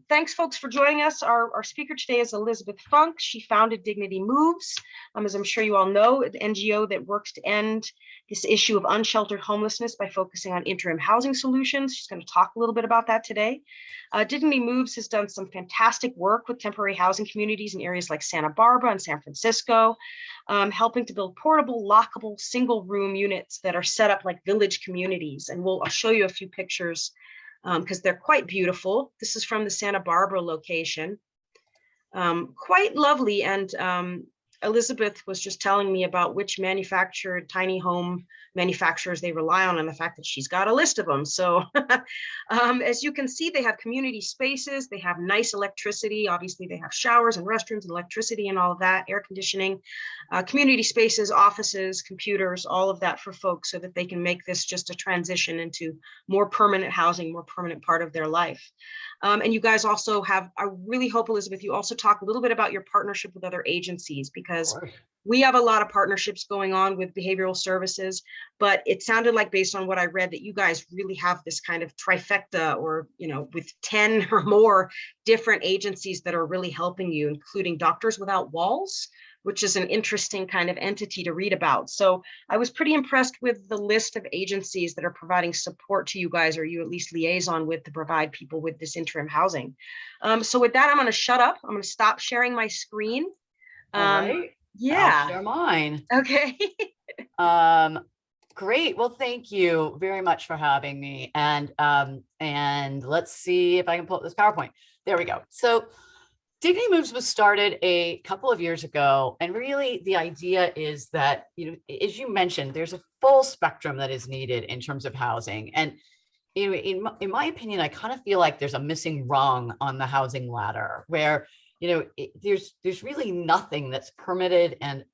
Thanks, folks, for joining us. Our speaker today is Elizabeth Funk. She founded DignityMoves, as I'm sure you all know, an NGO that works to end this issue of unsheltered homelessness by focusing on interim housing solutions. She's going to talk a little bit about that today. DignityMoves has done some fantastic work with temporary housing communities in areas like Santa Barbara and San Francisco, helping to build portable, lockable, single-room units that are set up like village communities. And I'll show you a few pictures because they're quite beautiful. This is from the Santa Barbara location. Quite lovely. And Elizabeth was just telling me about which manufactured tiny home manufacturers they rely on and the fact that she's got a list of them. So as you can see, they have community spaces, they have nice electricity. Obviously, they have showers and restrooms and electricity and all of that, air conditioning, community spaces, offices, computers, all of that for folks so that they can make this just a transition into more permanent housing, more permanent part of their life. And you guys also have, I really hope, Elizabeth, you also talk a little bit about your partnership with other agencies, because we have a lot of partnerships going on with behavioral services, but it sounded like, based on what I read, that you guys really have this kind of trifecta, or, with 10 or more different agencies that are really helping you, including Doctors Without Walls, which is an interesting kind of entity to read about. So I was pretty impressed with the list of agencies that are providing support to you guys, or you at least liaison with, to provide people with this interim housing. So with that, I'm going to shut up. I'm going to stop sharing my screen. All right. Yeah. I'll share mine. Okay. Great. Well, thank you very much for having me. And let's see if I can pull up this PowerPoint. There we go. So DignityMoves was started a couple of years ago, and really the idea is that, as you mentioned, there's a full spectrum that is needed in terms of housing. And in my opinion, I kind of feel like there's a missing rung on the housing ladder, where there's really nothing that's permitted and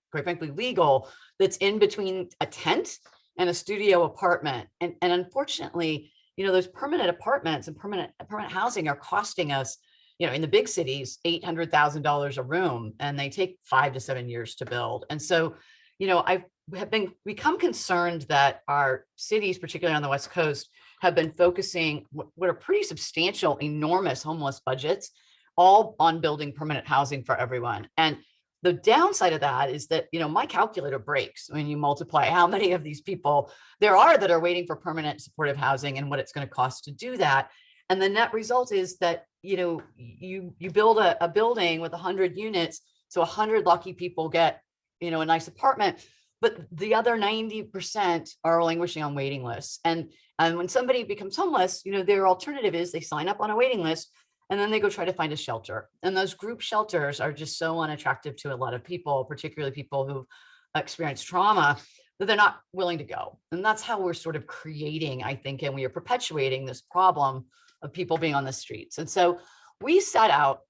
quite frankly legal that's in between a tent and a studio apartment. And unfortunately, those permanent apartments and permanent housing are costing us, in the big cities, $800,000 a room, and they take 5 to 7 years to build. And so, I have become concerned that our cities, particularly on the West Coast, have been focusing what are pretty substantial, enormous homeless budgets, all on building permanent housing for everyone. And the downside of that is that, my calculator breaks when you multiply how many of these people there are that are waiting for permanent supportive housing and what it's going to cost to do that. And the net result is that, you build a building with 100 units. So 100 lucky people get, a nice apartment, but the other 90% are languishing on waiting lists. And when somebody becomes homeless, their alternative is they sign up on a waiting list, and then they go try to find a shelter. And those group shelters are just so unattractive to a lot of people, particularly people who experience trauma, that they're not willing to go. And that's how we're sort of creating, I think, and we are perpetuating this problem of people being on the streets. And so we set out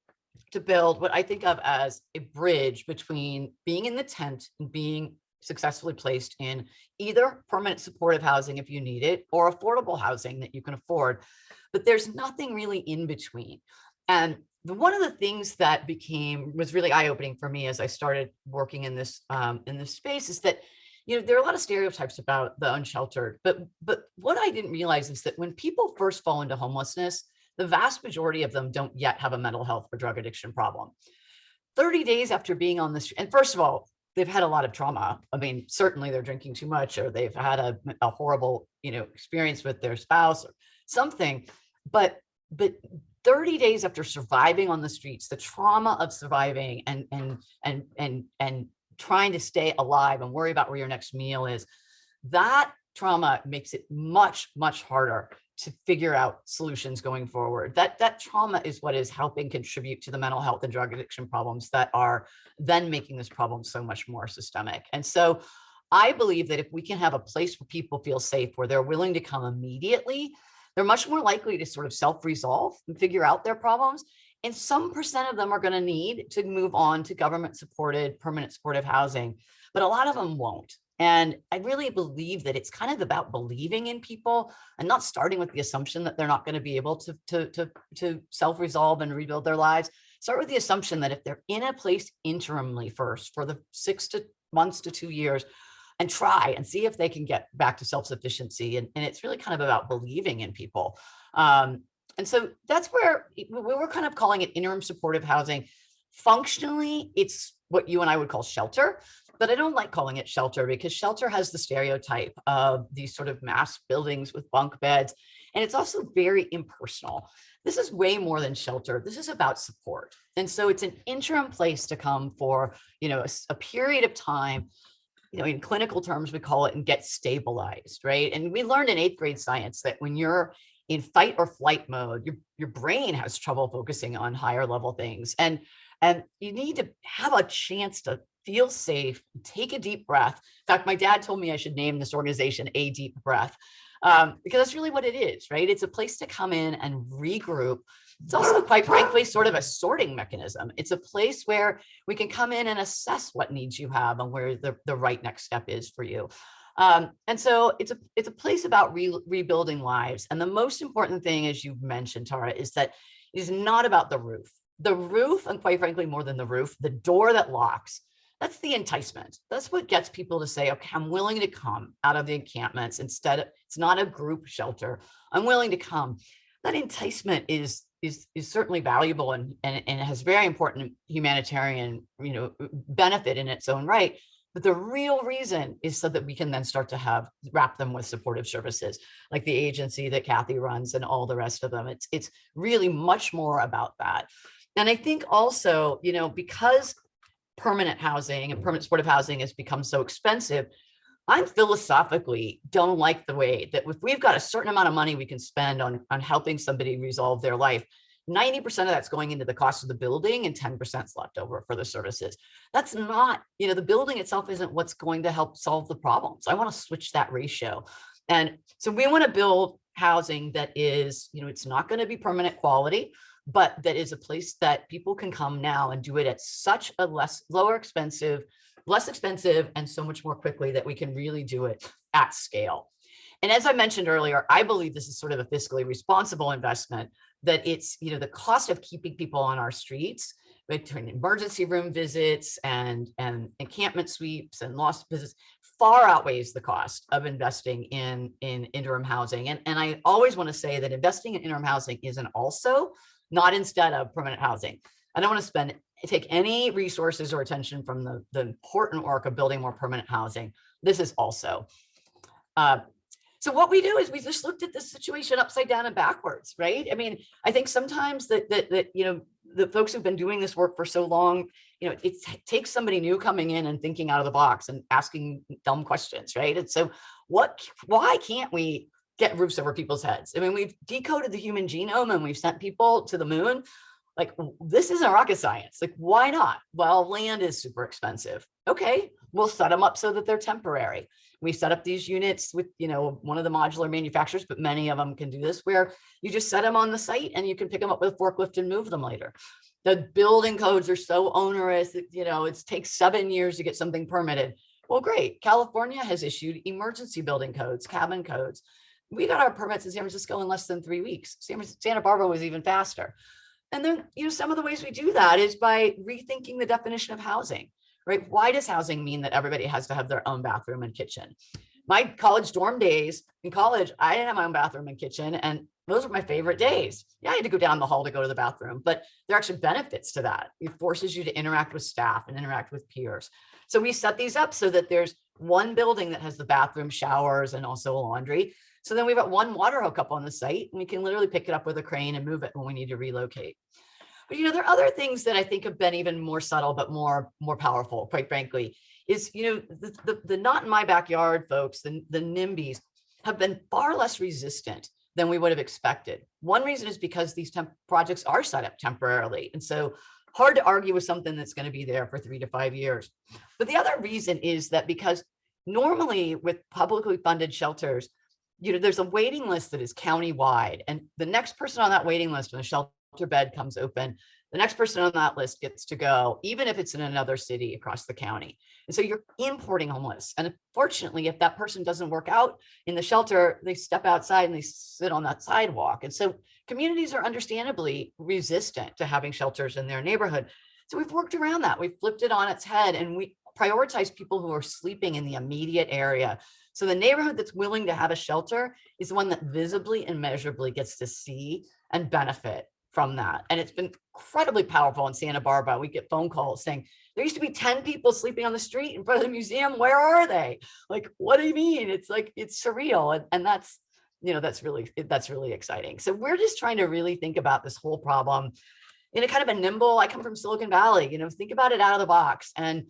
to build what I think of as a bridge between being in the tent and being successfully placed in either permanent supportive housing if you need it, or affordable housing that you can afford. But there's nothing really in between. And one of the things that was really eye-opening for me as I started working in this space is that, there are a lot of stereotypes about the unsheltered, but what I didn't realize is that when people first fall into homelessness, the vast majority of them don't yet have a mental health or drug addiction problem. 30 days after being on the street, and first of all, they've had a lot of trauma. I mean, certainly they're drinking too much, or they've had a horrible, experience with their spouse or something. But 30 days after surviving on the streets, the trauma of surviving and trying to stay alive and worry about where your next meal is, that trauma makes it much, much harder to figure out solutions going forward. That trauma is what is helping contribute to the mental health and drug addiction problems that are then making this problem so much more systemic. And so I believe that if we can have a place where people feel safe, where they're willing to come immediately, they're much more likely to sort of self-resolve and figure out their problems. And some percent of them are going to need to move on to government-supported, permanent supportive housing, but a lot of them won't. And I really believe that it's kind of about believing in people and not starting with the assumption that they're not going to be able to self-resolve and rebuild their lives. Start with the assumption that if they're in a place interimly first for the 6 months to 2 years, and try and see if they can get back to self-sufficiency. And it's really kind of about believing in people. And so that's where we were kind of calling it interim supportive housing. Functionally, it's what you and I would call shelter, but I don't like calling it shelter because shelter has the stereotype of these sort of mass buildings with bunk beds. And it's also very impersonal. This is way more than shelter. This is about support. And so it's an interim place to come for, a period of time. In clinical terms, we call it and get stabilized, right? And we learned in 8th grade science that when you're in fight or flight mode, your brain has trouble focusing on higher level things. And you need to have a chance to feel safe, take a deep breath. In fact, my dad told me I should name this organization A Deep Breath, because that's really what it is, right? It's a place to come in and regroup. It's also, quite frankly, sort of a sorting mechanism. It's a place where we can come in and assess what needs you have and where the right next step is for you. And so it's a place about rebuilding lives. And the most important thing, as you mentioned, Tara, is that it is not about the roof. The roof, and quite frankly, more than the roof, the door that locks, that's the enticement. That's what gets people to say, okay, I'm willing to come out of the encampments. Instead, it's not a group shelter. I'm willing to come. That enticement is certainly valuable and it has very important humanitarian, benefit in its own right. But the real reason is so that we can then start to wrap them with supportive services like the agency that Kathy runs and all the rest of them. It's really much more about that. And I think also, because permanent housing and permanent supportive housing has become so expensive, I philosophically don't like the way that if we've got a certain amount of money we can spend on helping somebody resolve their life, 90% of that's going into the cost of the building and 10% is left over for the services. That's not, the building itself isn't what's going to help solve the problems. I want to switch that ratio. And so we want to build housing that is, it's not going to be permanent quality, but that is a place that people can come now and do it at such a less expensive and so much more quickly that we can really do it at scale. And as I mentioned earlier, I believe this is sort of a fiscally responsible investment, that it's, the cost of keeping people on our streets between emergency room visits and encampment sweeps and lost visits far outweighs the cost of investing in interim housing. And I always want to say that investing in interim housing isn't also, not instead of permanent housing. I don't want to take any resources or attention from the important work of building more permanent housing. This is also. So what we do is we just looked at this situation upside down and backwards, right? I mean, I think sometimes that the folks who've been doing this work for so long, it takes somebody new coming in and thinking out of the box and asking dumb questions, right? And so why can't we get roofs over people's heads? I mean, we've decoded the human genome and we've sent people to the moon. Like, this isn't rocket science. Like, why not? Well, land is super expensive. Okay, we'll set them up so that they're temporary. We set up these units with, one of the modular manufacturers, but many of them can do this, where you just set them on the site and you can pick them up with a forklift and move them later. The building codes are so onerous that, it takes 7 years to get something permitted. Well, great. California has issued emergency building codes, cabin codes. We got our permits in San Francisco in less than 3 weeks. Santa Barbara was even faster. And then, some of the ways we do that is by rethinking the definition of housing, right? Why does housing mean that everybody has to have their own bathroom and kitchen? My college dorm days in college, I didn't have my own bathroom and kitchen, and those were my favorite days. Yeah, I had to go down the hall to go to the bathroom, but there are actually benefits to that. It forces you to interact with staff and interact with peers. So we set these up so that there's one building that has the bathroom, showers, and also laundry. So then we've got one water hookup on the site, and we can literally pick it up with a crane and move it when we need to relocate. But there are other things that I think have been even more subtle, but more powerful, quite frankly, is, the not in my backyard folks, the NIMBYs have been far less resistant than we would have expected. One reason is because these projects are set up temporarily. And so hard to argue with something that's going to be there for 3 to 5 years. But the other reason is that because normally with publicly funded shelters, there's a waiting list that is county-wide, and the next person on that waiting list when a shelter bed comes open, the next person on that list gets to go, even if it's in another city across the county. And so you're importing homeless. And unfortunately, if that person doesn't work out in the shelter, they step outside and they sit on that sidewalk. And so communities are understandably resistant to having shelters in their neighborhood. So we've worked around that. We've flipped it on its head, and prioritize people who are sleeping in the immediate area. So the neighborhood that's willing to have a shelter is the one that visibly and measurably gets to see and benefit from that. And it's been incredibly powerful in Santa Barbara. We get phone calls saying, there used to be 10 people sleeping on the street in front of the museum. Where are they? Like, what do you mean? It's like, it's surreal. And that's, that's really exciting. So we're just trying to really think about this whole problem in a kind of a nimble, I come from Silicon Valley, think about it out of the box and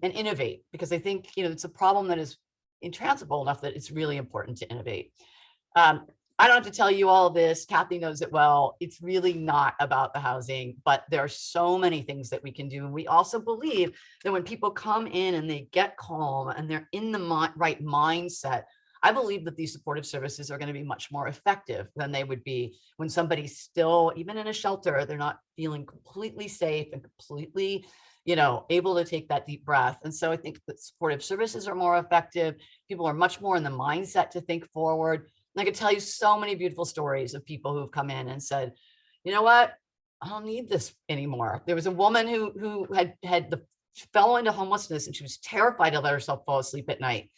innovate, because I think, it's a problem that is intransitable enough that it's really important to innovate. I don't have to tell you all of this. Kathy knows it well. It's really not about the housing, but there are so many things that we can do. And we also believe that when people come in and they get calm and they're in the right mindset, I believe that these supportive services are going to be much more effective than they would be when somebody's still, even in a shelter, they're not feeling completely safe and completely, able to take that deep breath. And so I think that supportive services are more effective. People are much more in the mindset to think forward. And I could tell you so many beautiful stories of people who've come in and said, you know what, I don't need this anymore. There was a woman who fell into homelessness, and she was terrified to let herself fall asleep at night.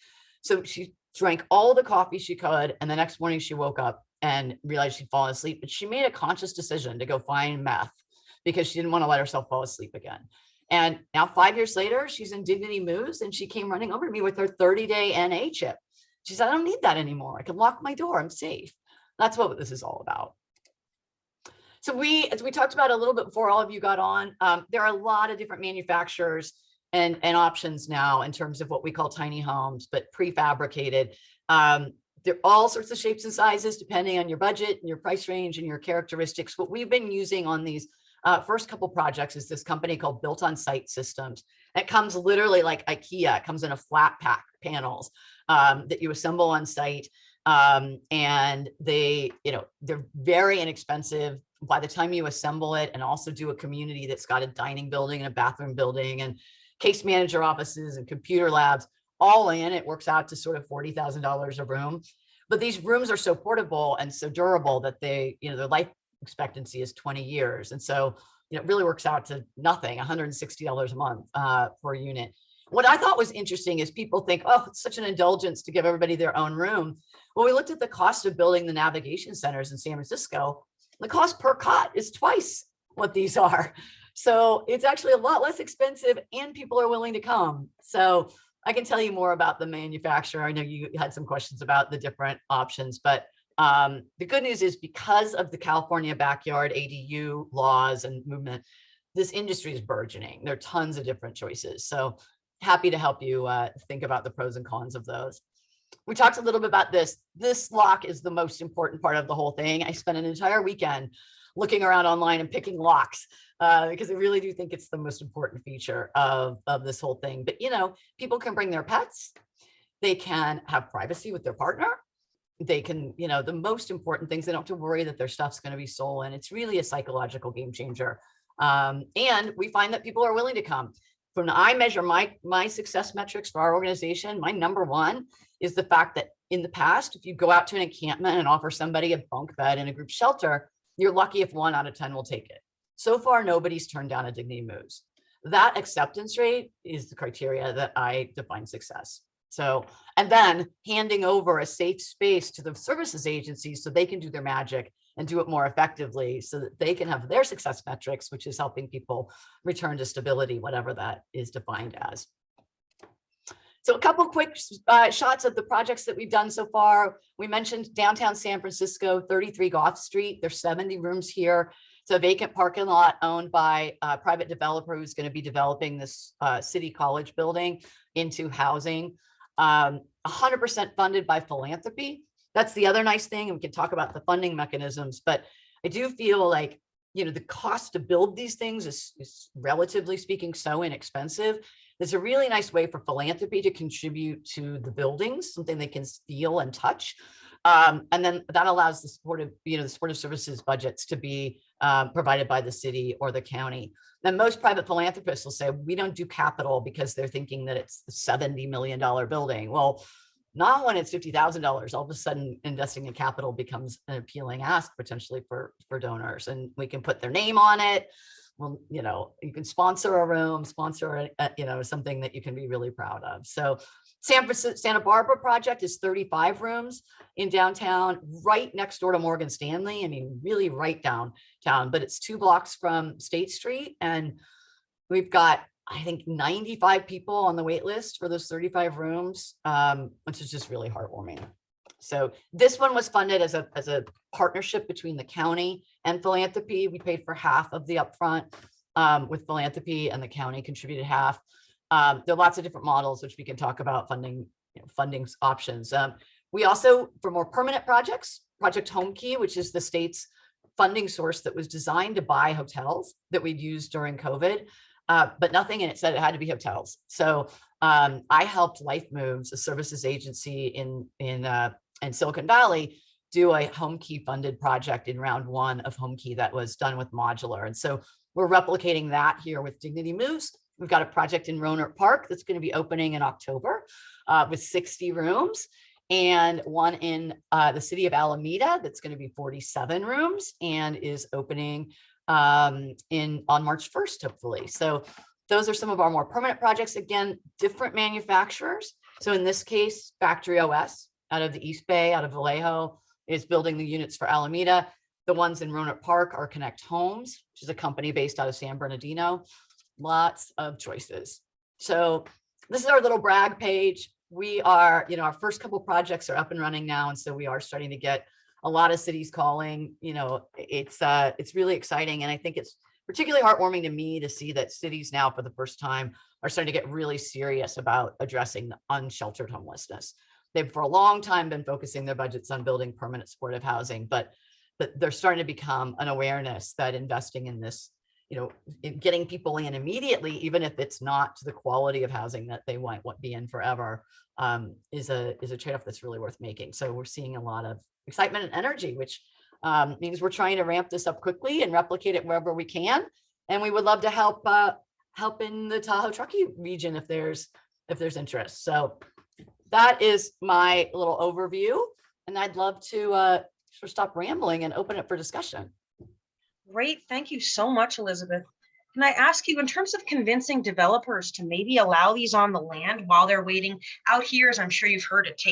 So she drank all the coffee she could. And the next morning she woke up and realized she'd fallen asleep, but she made a conscious decision to go find meth because she didn't want to let herself fall asleep again. And now 5 years later, she's in DignityMoves, and she came running over to me with her 30-day NA chip. She said, I don't need that anymore. I can lock my door. I'm safe. That's what this is all about. So as we talked about a little bit before all of you got on, there are a lot of different manufacturers and options now in terms of what we call tiny homes, but prefabricated. There are all sorts of shapes and sizes, depending on your budget and your price range and your characteristics. What we've been using on these first couple projects is this company called Built On Site Systems. It comes literally like IKEA. It comes in a flat pack panels that you assemble on site. And they're very inexpensive by the time you assemble it, and also do a community that's got a dining building and a bathroom building and case manager offices and computer labs all in. It works out to sort of $40,000 a room. But these rooms are so portable and so durable that their life expectancy is 20 years. And so, it really works out to nothing, $160 a month per unit. What I thought was interesting is people think, oh, it's such an indulgence to give everybody their own room. Well, we looked at the cost of building the navigation centers in San Francisco. The cost per cot is twice what these are. So it's actually a lot less expensive, and people are willing to come. So I can tell you more about the manufacturer. I know you had some questions about the different options, but the good news is, because of the California backyard ADU laws and movement, this industry is burgeoning. There are tons of different choices. So happy to help you think about the pros and cons of those. We talked a little bit about this. This lock is the most important part of the whole thing. I spent an entire weekend looking around online and picking locks because I really do think it's the most important feature of this whole thing. But, people can bring their pets. They can have privacy with their partner. They can, the most important things, they don't have to worry that their stuff's going to be stolen. It's really a psychological game changer. And we find that people are willing to come. When I measure my success metrics for our organization, my number one is the fact that in the past, if you go out to an encampment and offer somebody a bunk bed in a group shelter, you're lucky if 1 out of 10 will take it. So far, nobody's turned down a DignityMoves. That acceptance rate is the criteria that I define success. So, and then handing over a safe space to the services agencies so they can do their magic and do it more effectively, so that they can have their success metrics, which is helping people return to stability, whatever that is defined as. So a couple quick shots of the projects that we've done so far. We mentioned downtown San Francisco, 33 Gough Street. There's 70 rooms here. It's a vacant parking lot owned by a private developer who's going to be developing this city college building into housing. 100% funded by philanthropy. That's the other nice thing. And we can talk about the funding mechanisms, but I do feel like, the cost to build these things is relatively speaking so inexpensive. There's a really nice way for philanthropy to contribute to the buildings, something they can feel and touch. And then that allows the supportive services budgets to be provided by the city or the county. Now, most private philanthropists will say, we don't do capital because they're thinking that it's a $70 million building. Well, not when it's $50,000. All of a sudden, investing in capital becomes an appealing ask potentially for donors, and we can put their name on it. well, you can sponsor a room, sponsor something that you can be really proud of. So Santa Barbara project is 35 rooms in downtown, right next door to Morgan Stanley. I mean, really right downtown, but it's 2 blocks from State Street. And we've got, I think, 95 people on the wait list for those 35 rooms, which is just really heartwarming. So this one was funded as a partnership between the county and philanthropy. We paid for half of the upfront with philanthropy, and the county contributed half. There are lots of different models which we can talk about funding options. We also, for more permanent projects, Project Home Key, which is the state's funding source that was designed to buy hotels that we'd used during COVID, but nothing in it said it had to be hotels. So I helped Life Moves, a services agency in Silicon Valley, do a Home Key funded project in round 1 of Home Key that was done with modular. And so we're replicating that here with DignityMoves. We've got a project in Roanoke Park that's going to be opening in October with 60 rooms, and one in the city of Alameda that's going to be 47 rooms and is opening on March 1st, hopefully. So those are some of our more permanent projects. Again, different manufacturers. So in this case, Factory OS out of the East Bay, out of Vallejo, is building the units for Alameda. The ones in Roanoke Park are Connect Homes, which is a company based out of San Bernardino. Lots of choices. So this is our little brag page. We are, our first couple projects are up and running now. And so we are starting to get a lot of cities calling. It's really exciting. And I think it's particularly heartwarming to me to see that cities now, for the first time, are starting to get really serious about addressing unsheltered homelessness. They've for a long time been focusing their budgets on building permanent supportive housing, but they're starting to become an awareness that investing in this, in getting people in immediately, even if it's not to the quality of housing that they might be in forever, is a trade-off that's really worth making. So we're seeing a lot of excitement and energy, which means we're trying to ramp this up quickly and replicate it wherever we can. And we would love to help in the Tahoe Truckee region if there's interest. So that is my little overview, and I'd love to sort of stop rambling and open it for discussion. Great. Thank you so much, Elizabeth. Can I ask you, in terms of convincing developers to maybe allow these on the land while they're waiting out here, as I'm sure you've heard, it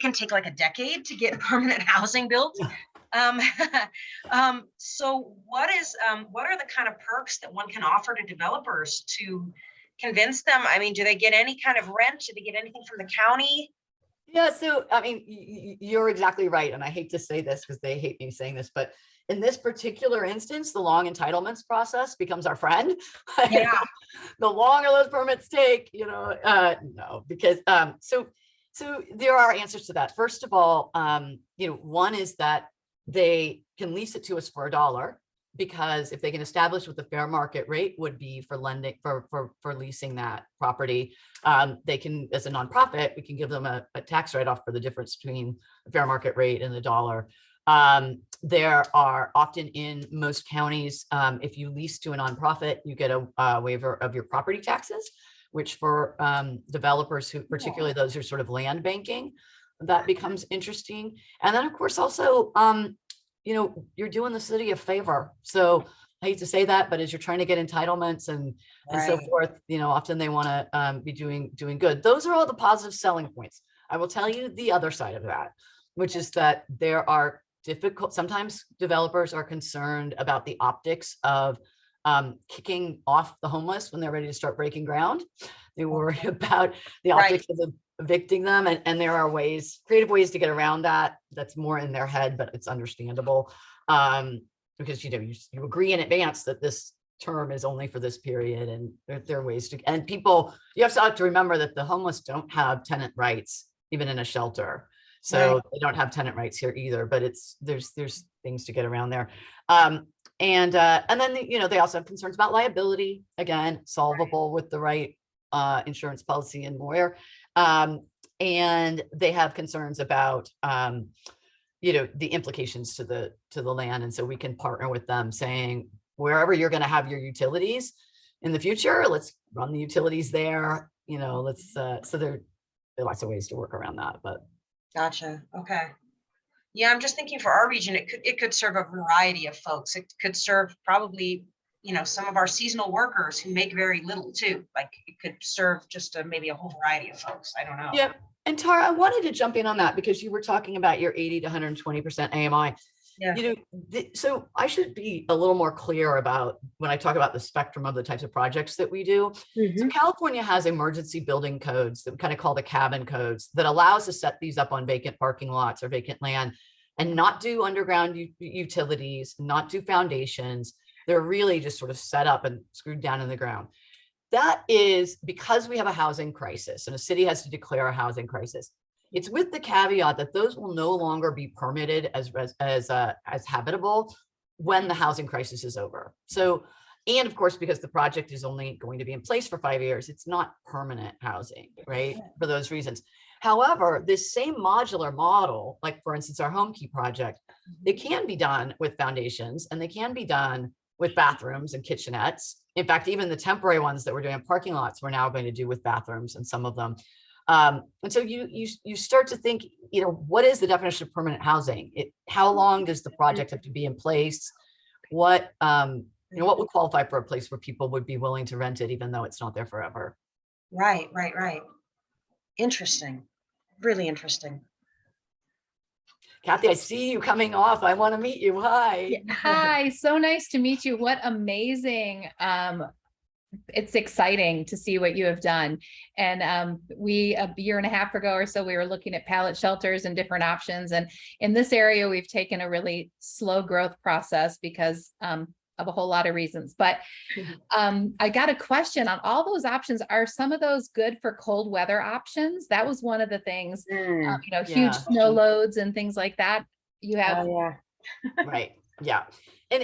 can take like a decade to get permanent housing built. So what are the kind of perks that one can offer to developers to convince them? I mean, do they get any kind of rent? Do they get anything from the county? Yeah, so I mean, you're exactly right. And I hate to say this because they hate me saying this, but in this particular instance, the long entitlements process becomes our friend. Yeah. The longer those permits take, no, because so there are answers to that. First of all, one is that they can lease it to us for $1, because if they can establish what the fair market rate would be for lending for leasing that property, they can, as a nonprofit, we can give them a tax write-off for the difference between the fair market rate and the $1. There are often in most counties, if you lease to a nonprofit, you get a waiver of your property taxes, which for developers who, particularly those who are sort of land banking, that becomes interesting. And then of course also, you're doing the city a favor. So I hate to say that, but as you're trying to get entitlements and so forth, often they want to be doing good. Those are all the positive selling points. I will tell you the other side of that, which is that there are sometimes developers are concerned about the optics of kicking off the homeless when they're ready to start breaking ground. They worry about the optics of evicting them. And there are creative ways to get around that. That's more in their head, but it's understandable. Because, you agree in advance that this term is only for this period, and there are ways to, and people, you also have to remember that the homeless don't have tenant rights, even in a shelter. So they don't have tenant rights here either, but there's things to get around there. And then, they also have concerns about liability, again, solvable with the right insurance policy and lawyer. And they have concerns about, the implications to the land. And so we can partner with them saying, wherever you're going to have your utilities in the future, let's run the utilities there, so there are lots of ways to work around that, but. Gotcha. Okay. Yeah, I'm just thinking for our region, it could serve a variety of folks. It could serve probably some of our seasonal workers who make very little too. Like it could serve just maybe a whole variety of folks. I don't know. Yeah. And Tara, I wanted to jump in on that because you were talking about your 80 to 120% AMI. Yeah. So I should be a little more clear about when I talk about the spectrum of the types of projects that we do. So California has emergency building codes that we kind of call the cabin codes that allow us to set these up on vacant parking lots or vacant land and not do underground utilities, not do foundations. They're really just sort of set up and screwed down in the ground. That is because we have a housing crisis and a city has to declare a housing crisis. It's with the caveat that those will no longer be permitted as habitable when the housing crisis is over. So, and of course, because the project is only going to be in place for 5 years, it's not permanent housing, right? For those reasons. However, this same modular model, like for instance, our Home Key project, it can be done with foundations and they can be done with bathrooms and kitchenettes. In fact, even the temporary ones that we're doing in parking lots, we're now going to do with bathrooms and some of them. And so you start to think, what is the definition of permanent housing? How long does the project have to be in place? What would qualify for a place where people would be willing to rent it, even though it's not there forever? Right. Interesting. Really interesting. Kathy, I see you coming off. I want to meet you. Hi. Hi, so nice to meet you. What amazing. It's exciting to see what you have done. And we, a year and a half ago or so, we were looking at pallet shelters and different options. And in this area, we've taken a really slow growth process because of a whole lot of reasons. But I got a question on all those options. Are some of those good for cold weather options? That was one of the things, huge snow loads and things like that. You have. Right. Yeah. And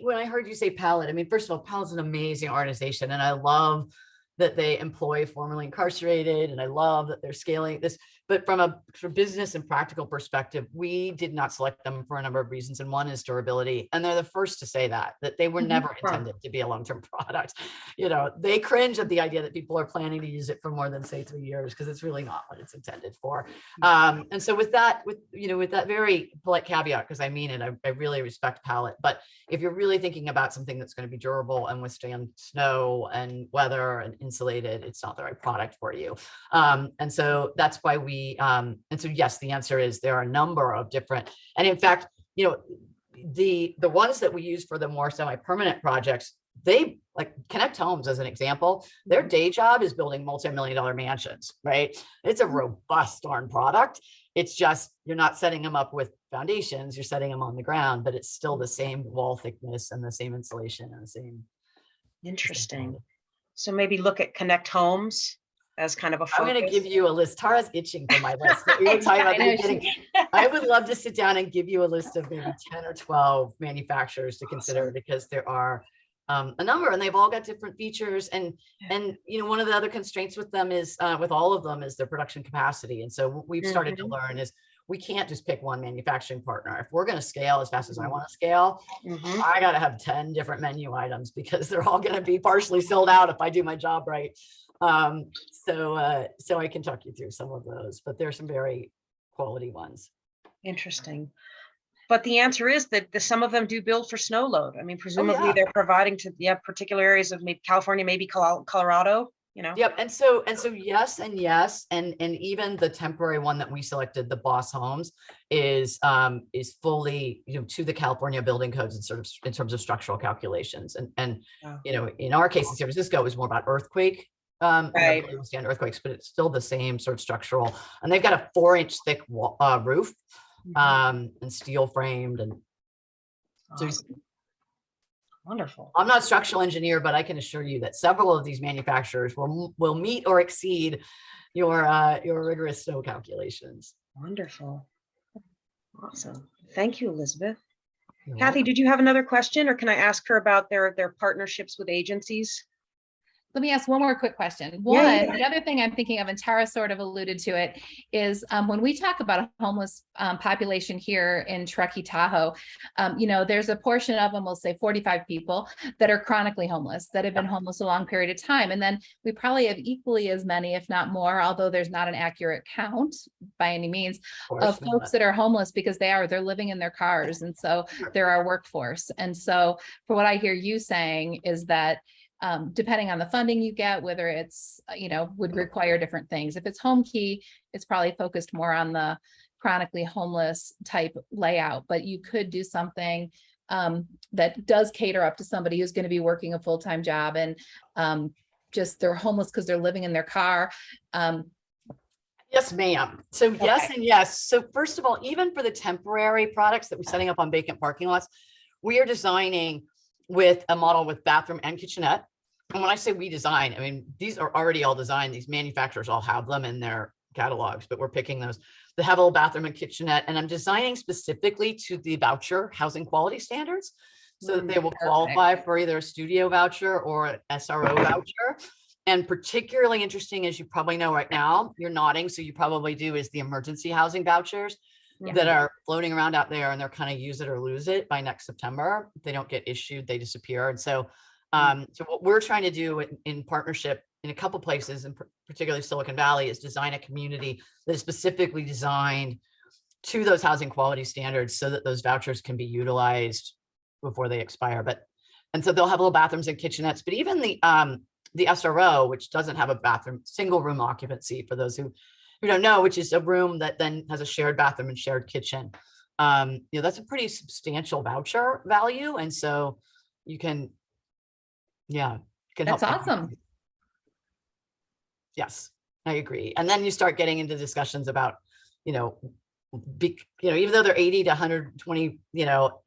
when I heard you say Pallet, I mean, first of all, Pallet's an amazing organization and I love that they employ formerly incarcerated and I love that they're scaling this, but from a business and practical perspective, we did not select them for a number of reasons. And one is durability. And they're the first to say that they were never intended to be a long-term product. They cringe at the idea that people are planning to use it for more than say 3 years, because it's really not what it's intended for. And so with that very polite caveat, because I mean it, I really respect Pallet, but if you're really thinking about something that's going to be durable and withstand snow and weather and insulated, it's not the right product for you. And so that's why and so yes, the answer is there are a number of different, and in fact, the ones that we use for the more semi-permanent projects, they like Connect Homes as an example, their day job is building multi-million-dollar mansions, right? It's a robust darn product. It's just, you're not setting them up with foundations, you're setting them on the ground, but it's still the same wall thickness and the same insulation and the same. Interesting. So maybe look at Connect Homes as kind of a focus. I'm going to give you a list. Tara's itching for my list. We were talking about the beginning. I would love to sit down and give you a list of maybe 10 or 12 manufacturers to consider, because there are a number and they've all got different features. And one of the other constraints with them is with all of them is their production capacity. And so what we've started to learn is we can't just pick one manufacturing partner. If we're going to scale as fast as I want to scale, I got to have 10 different menu items, because they're all going to be partially sold out if I do my job right. So I can talk you through some of those, but there's some very quality ones. Interesting. But the answer is that some of them do build for snow load. I mean, presumably they're providing to particular areas of maybe California, maybe Colorado. Yep. And so yes, and even the temporary one that we selected, the Boss Homes, is fully to the California building codes and sort of in terms of structural calculations. And in our case in San Francisco, it was more about earthquake. Right. Withstand earthquakes, but it's still the same sort of structural. And they've got a 4-inch thick roof, and steel framed. And awesome. Wonderful. I'm not a structural engineer, but I can assure you that several of these manufacturers will meet or exceed your rigorous snow calculations. Wonderful. Awesome. Thank you, Elizabeth. You're Kathy, welcome. did you have another question, or can I ask her about their partnerships with agencies? Let me ask one more quick question. Yeah. The other thing I'm thinking of, and Tara sort of alluded to it, is when we talk about a homeless population here in Truckee, Tahoe, there's a portion of them, we'll say 45 people, that are chronically homeless, that have been homeless a long period of time. And then we probably have equally as many, if not more, although there's not an accurate count by any means, of folks that are homeless because they're living in their cars. And so they're our workforce. And so for what I hear you saying is that depending on the funding you get, whether it's, would require different things. If it's home key, it's probably focused more on the chronically homeless type layout, but you could do something that does cater up to somebody who's going to be working a full-time job and just they're homeless because they're living in their car. Yes, ma'am. So yes and yes. So first of all, even for the temporary products that we're setting up on vacant parking lots, we are designing with a model with bathroom and kitchenette. And when I say we design, I mean, these are already all designed. These manufacturers all have them in their catalogs, but we're picking those that have a little bathroom and kitchenette. And I'm designing specifically to the voucher housing quality standards so that they will qualify for either a studio voucher or an SRO voucher. And particularly interesting, as you probably know right now, you're nodding, so you probably do, is the emergency housing vouchers that are floating around out there, and they're kind of use it or lose it by next September. If they don't get issued, they disappear. And so so what we're trying to do in partnership in a couple places, and particularly Silicon Valley, is design a community that is specifically designed to those housing quality standards so that those vouchers can be utilized before they expire. And so they'll have little bathrooms and kitchenettes, but even the SRO, which doesn't have a bathroom, single room occupancy for those who don't know, which is a room that then has a shared bathroom and shared kitchen. That's a pretty substantial voucher value. And so you can, That's awesome. Yes, I agree. And then you start getting into discussions about, even though they're 80 to 120,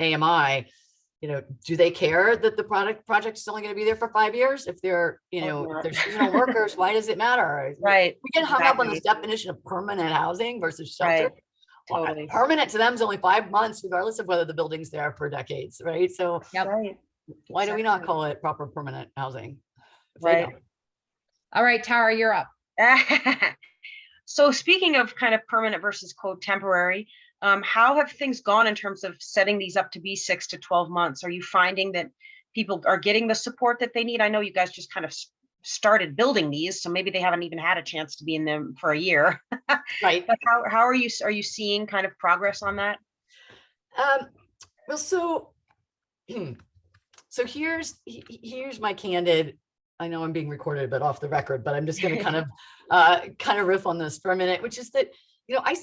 AMI, do they care that the project is only going to be there for 5 years? If they're, they're seasonal workers, why does it matter? Right. We get hung up on this definition of permanent housing versus shelter. Right. Totally. Permanent to them is only 5 months, regardless of whether the building's there for decades, right? So Right. why do we not call it proper permanent housing? Right. All right, Tara, you're up. So speaking of kind of permanent versus quote temporary, how have things gone in terms of setting these up to be 6 to 12 months? Are you finding that people are getting the support that they need? I know you guys just kind of started building these, so maybe they haven't even had a chance to be in them for a year. Right. But how are you seeing kind of progress on that? Well, so here's my candid, I know I'm being recorded, but off the record, but I'm just going to kind of riff on this for a minute, which is that, I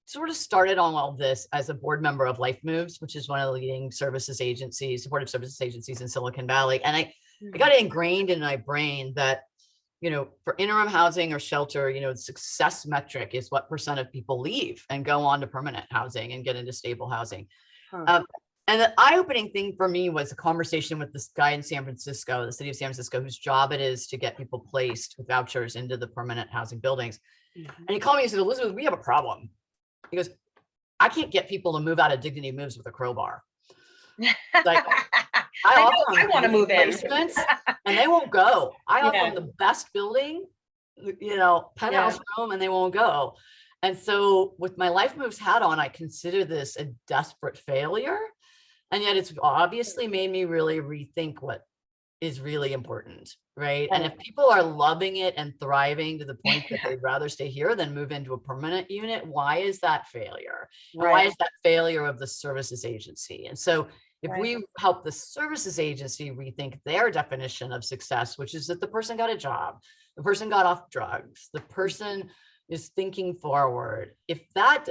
sort of started on all of this as a board member of DignityMoves, which is one of the leading supportive services agencies in Silicon Valley. And I got ingrained in my brain that, for interim housing or shelter, the success metric is what % of people leave and go on to permanent housing and get into stable housing. And the eye-opening thing for me was a conversation with this guy in San Francisco, the city of San Francisco, whose job it is to get people placed with vouchers into the permanent housing buildings. And he called me and said, "Elizabeth, we have a problem." He goes, "I can't get people to move out of DignityMoves with a crowbar." Like, I want to move in, and they won't go. I offer them the best building, penthouse room, and they won't go. And so with my DignityMoves hat on, I consider this a desperate failure. And yet it's obviously made me really rethink what is really important, right? And if people are loving it and thriving to the point that they'd rather stay here than move into a permanent unit, why is that failure? And why is that failure of the services agency? And so if we help the services agency rethink their definition of success, which is that the person got a job, the person got off drugs, the person is thinking forward, if that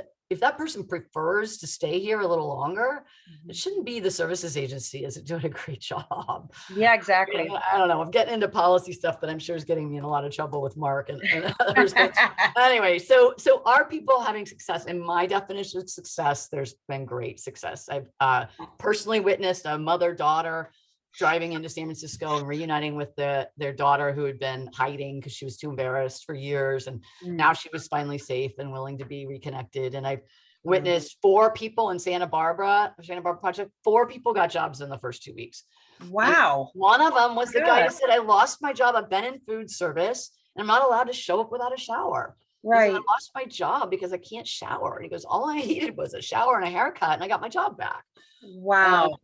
person prefers to stay here a little longer, it shouldn't be the services agency isn't doing a great job. Yeah, exactly. I don't know. I'm getting into policy stuff that I'm sure is getting me in a lot of trouble with Mark and others. But anyway, so are people having success? In my definition of success, there's been great success. I've personally witnessed a mother-daughter driving into San Francisco and reuniting with their daughter who had been hiding because she was too embarrassed for years. And now she was finally safe and willing to be reconnected. And I've witnessed 4 people in Santa Barbara project, 4 people got jobs in the first 2 weeks. Wow. One of them was the guy who Good. said, I lost my job. I've been in food service and I'm not allowed to show up without a shower. He said, Right. I lost my job because I can't shower. And he goes, all I needed was a shower and a haircut and I got my job back. Wow.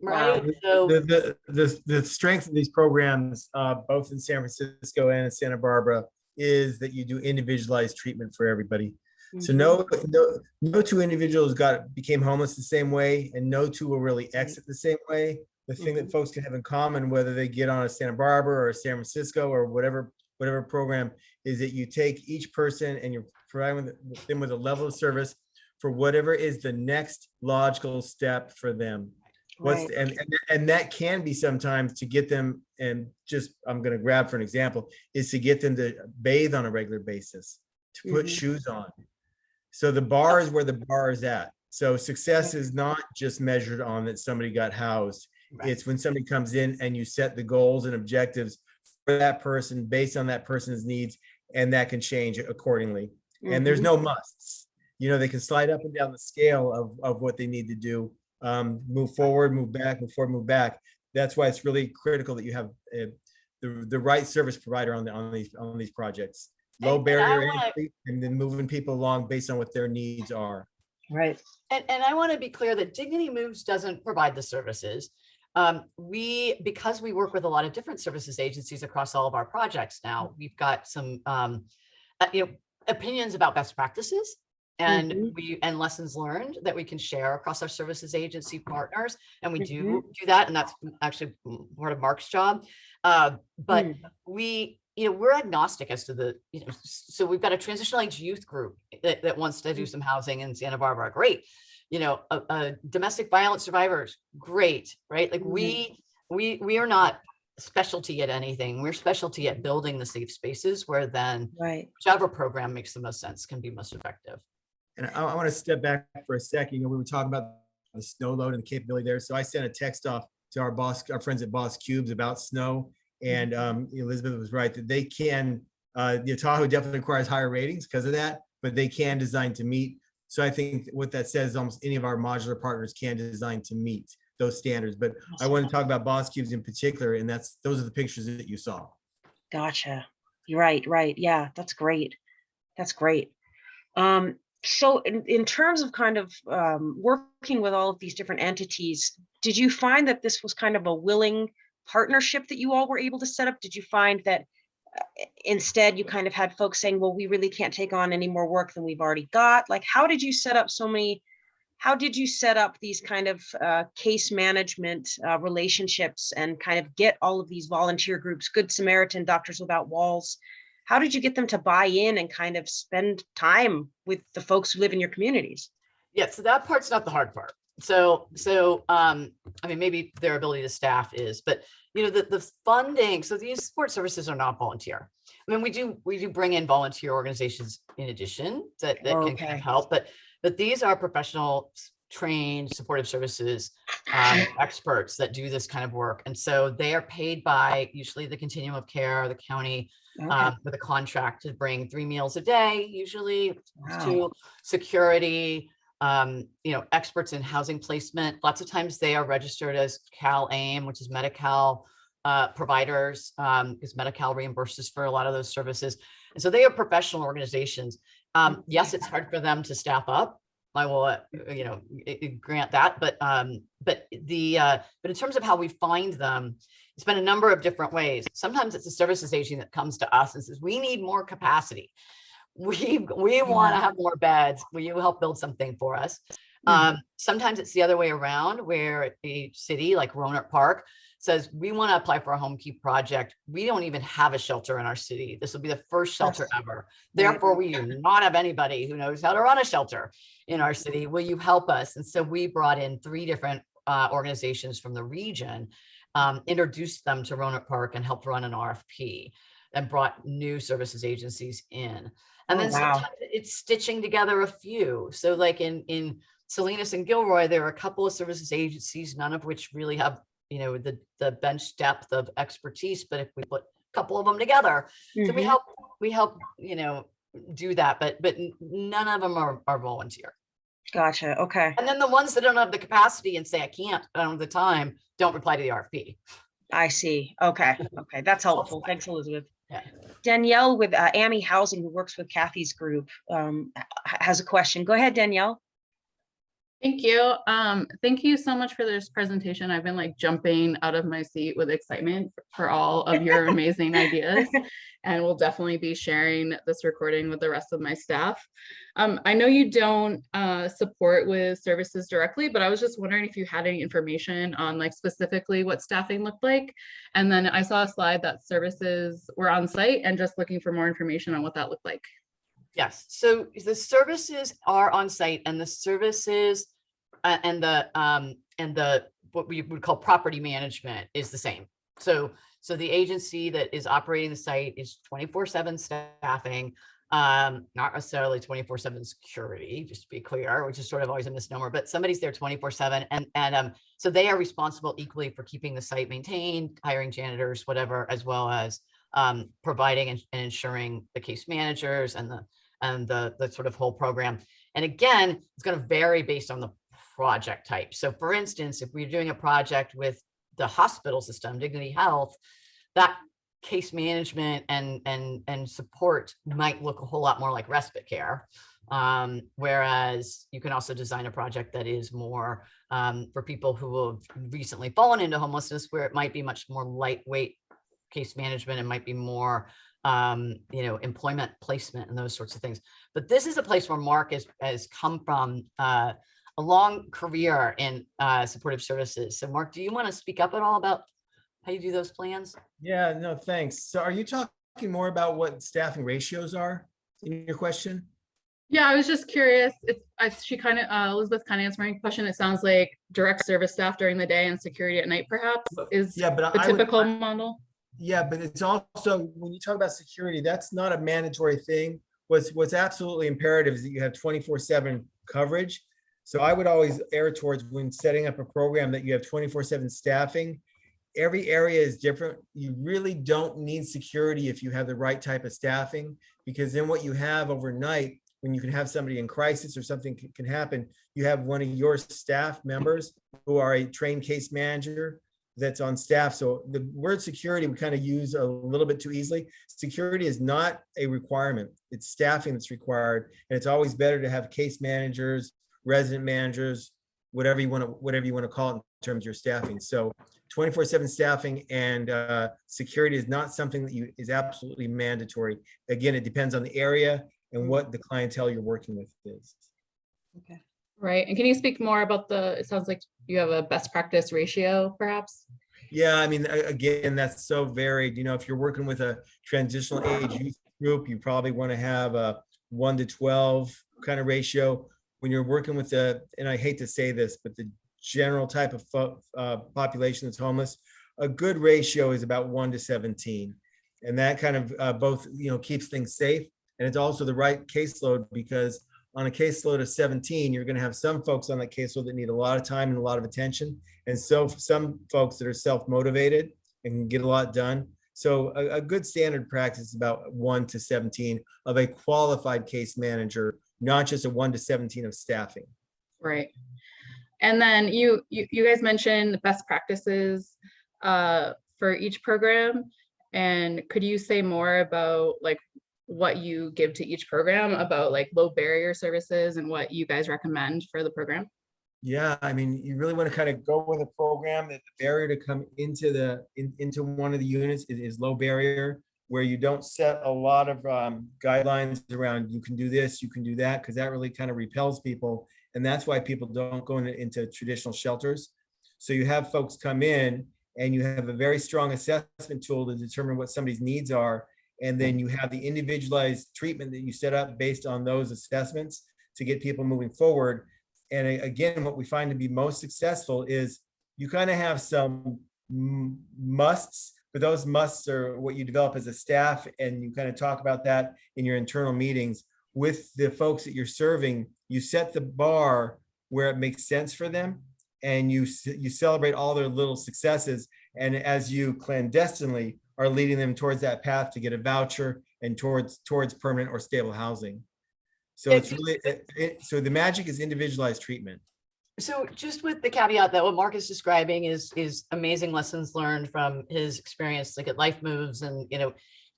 Right. Wow. So The strength of these programs, both in San Francisco and in Santa Barbara, is that you do individualized treatment for everybody. So no two individuals became homeless the same way, and no two will really exit the same way. The thing that folks can have in common, whether they get on a Santa Barbara or a San Francisco or whatever program, is that you take each person and you're providing them with a level of service for whatever is the next logical step for them. Right. And that can be sometimes to get them, and just I'm going to grab for an example, is to get them to bathe on a regular basis, to put shoes on. So the bar is where the bar is at. So success is not just measured on that somebody got housed. Right. It's when somebody comes in and you set the goals and objectives for that person based on that person's needs, and that can change accordingly. And there's no musts. You know, they can slide up and down the scale of what they need to do. Move forward, move back, move forward, move back. That's why it's really critical that you have the right service provider on these projects. Low barrier entry, and then moving people along based on what their needs are. Right. And I want to be clear that Dignity Moves doesn't provide the services. Because we work with a lot of different services agencies across all of our projects now, we've got some opinions about best practices and lessons learned that we can share across our services agency partners. And we do that. And that's actually part of Mark's job. But we're agnostic as to the, so we've got a transitional age youth group that wants to do some housing in Santa Barbara. Great. Domestic violence survivors. Great. Right. Like we are not specialty at anything. We're specialty at building the safe spaces where then whichever program makes the most sense can be most effective. And I want to step back for a second. We were talking about the snow load and the capability there. So I sent a text off to our friends at Boss Cubes about snow. And Elizabeth was right that they can, Tahoe definitely requires higher ratings because of that, but they can design to meet. So I think what that says is almost any of our modular partners can design to meet those standards. But I want to talk about Boss Cubes in particular, and those are the pictures that you saw. Gotcha. You're right. Yeah, that's great. That's great. So in terms of kind of working with all of these different entities, did you find that this was kind of a willing partnership that you all were able to set up? Did you find that instead you kind of had folks saying, well, we really can't take on any more work than we've already got? Like, how did you set up these kind of case management relationships and kind of get all of these volunteer groups, Good Samaritan, Doctors Without Walls? How did you get them to buy in and kind of spend time with the folks who live in your communities? Yeah, so that part's not the hard part. So maybe their ability to staff is, but the funding. So these support services are not volunteer. I mean, we do bring in volunteer organizations in addition that can kind of help, but these are professional, trained supportive services experts that do this kind of work, and so they are paid by usually the continuum of care, the county, with a contract to bring 3 meals a day, usually to security. Experts in housing placement. Lots of times they are registered as Cal-AIM, which is Medi-Cal providers, because Medi-Cal reimburses for a lot of those services. And so they are professional organizations. Yes, it's hard for them to staff up. I will, grant that. But in terms of how we find them, it's been a number of different ways. Sometimes it's a services agent that comes to us and says, we need more capacity. We want to have more beds. Will you help build something for us? Sometimes it's the other way around, where a city like Roanoke Park says, we want to apply for a home keep project. We don't even have a shelter in our city. This will be the first shelter ever. Therefore, we do not have anybody who knows how to run a shelter in our city. Will you help us? And so we brought in 3 different organizations from the region, introduced them to Roanoke Park and helped run an RFP, and brought new services agencies in. And then sometimes it's stitching together a few. So like in Salinas and Gilroy, there are a couple of services agencies, none of which really have, the bench depth of expertise. But if we put a couple of them together, so we help, do that. But none of them are volunteer. Gotcha. Okay. And then the ones that don't have the capacity and say, I can't, I don't have the time, don't reply to the RFP. I see. Okay. Okay. That's helpful. Thanks, Elizabeth. Yeah. Danielle with AMI Housing, who works with Kathy's group, has a question. Go ahead, Danielle. Thank you. Thank you so much for this presentation. I've been like jumping out of my seat with excitement for all of your amazing ideas, and we'll definitely be sharing this recording with the rest of my staff. I know you don't support with services directly, but I was just wondering if you had any information on like specifically what staffing looked like. And then I saw a slide that services were on site, and just looking for more information on what that looked like. Yes, so the services are on site, and the services and the what we would call property management is the same. So the agency that is operating the site is 24/7 staffing, not necessarily 24/7 security, just to be clear, which is sort of always a misnomer, but somebody's there 24/7, and so they are responsible equally for keeping the site maintained, hiring janitors, whatever, as well as providing and ensuring the case managers and the sort of whole program. And again, it's going to vary based on the project type. So for instance, if we're doing a project with the hospital system, Dignity Health, that case management and support might look a whole lot more like respite care. Whereas you can also design a project that is more for people who have recently fallen into homelessness, where it might be much more lightweight case management and might be more employment placement and those sorts of things. But this is a place where Mark has come from a long career in supportive services. So Mark, do you want to speak up at all about how you do those plans? Yeah, no, thanks. So are you talking more about what staffing ratios are in your question? Yeah, I was just curious. Elizabeth kind of answered my question. It sounds like direct service staff during the day and security at night, perhaps, is the typical model. Yeah, but it's also, when you talk about security, that's not a mandatory thing. What's absolutely imperative is that you have 24/7 coverage. So I would always err towards, when setting up a program, that you have 24/7 staffing. Every area is different. You really don't need security if you have the right type of staffing, because then what you have overnight, when you can have somebody in crisis or something can happen, you have one of your staff members who are a trained case manager that's on staff. So the word security we kind of use a little bit too easily. Security is not a requirement. It's staffing that's required. And it's always better to have case managers, resident managers, whatever you want to call it in terms of your staffing. So 24/7 staffing and security is not something that is absolutely mandatory. Again, it depends on the area and what the clientele you're working with is. Okay. Right. And can you speak more about it sounds like you have a best practice ratio, perhaps? Yeah, I mean, again, that's so varied. If you're working with a transitional age youth group, you probably want to have a 1:12 kind of ratio. When you're working with and I hate to say this, but the general type of population that's homeless, a good ratio is about 1:17. And that kind of both, keeps things safe. And it's also the right caseload, because on a caseload of 17, you're going to have some folks on that caseload that need a lot of time and a lot of attention. And so some folks that are self-motivated and can get a lot done. So a good standard practice is about 1:17 of a qualified case manager, not just a 1:17 of staffing. Right. And then you guys mentioned best practices for each program. And could you say more about like what you give to each program, about like low barrier services and what you guys recommend for the program? Yeah, I mean, you really want to kind of go with a program that the barrier to come into one of the units is low barrier, where you don't set a lot of guidelines around you can do this, you can do that, because that really kind of repels people. And that's why people don't go into traditional shelters. So you have folks come in and you have a very strong assessment tool to determine what somebody's needs are. And then you have the individualized treatment that you set up based on those assessments to get people moving forward. And again, what we find to be most successful is you kind of have some musts, but those musts are what you develop as a staff, and you kind of talk about that in your internal meetings with the folks that you're serving. You set the bar where it makes sense for them, and you celebrate all their little successes. And as you clandestinely are leading them towards that path to get a voucher and towards permanent or stable housing. So it's really, so the magic is individualized treatment. So just with the caveat that what Mark is describing is amazing lessons learned from his experience, like at Life Moves, and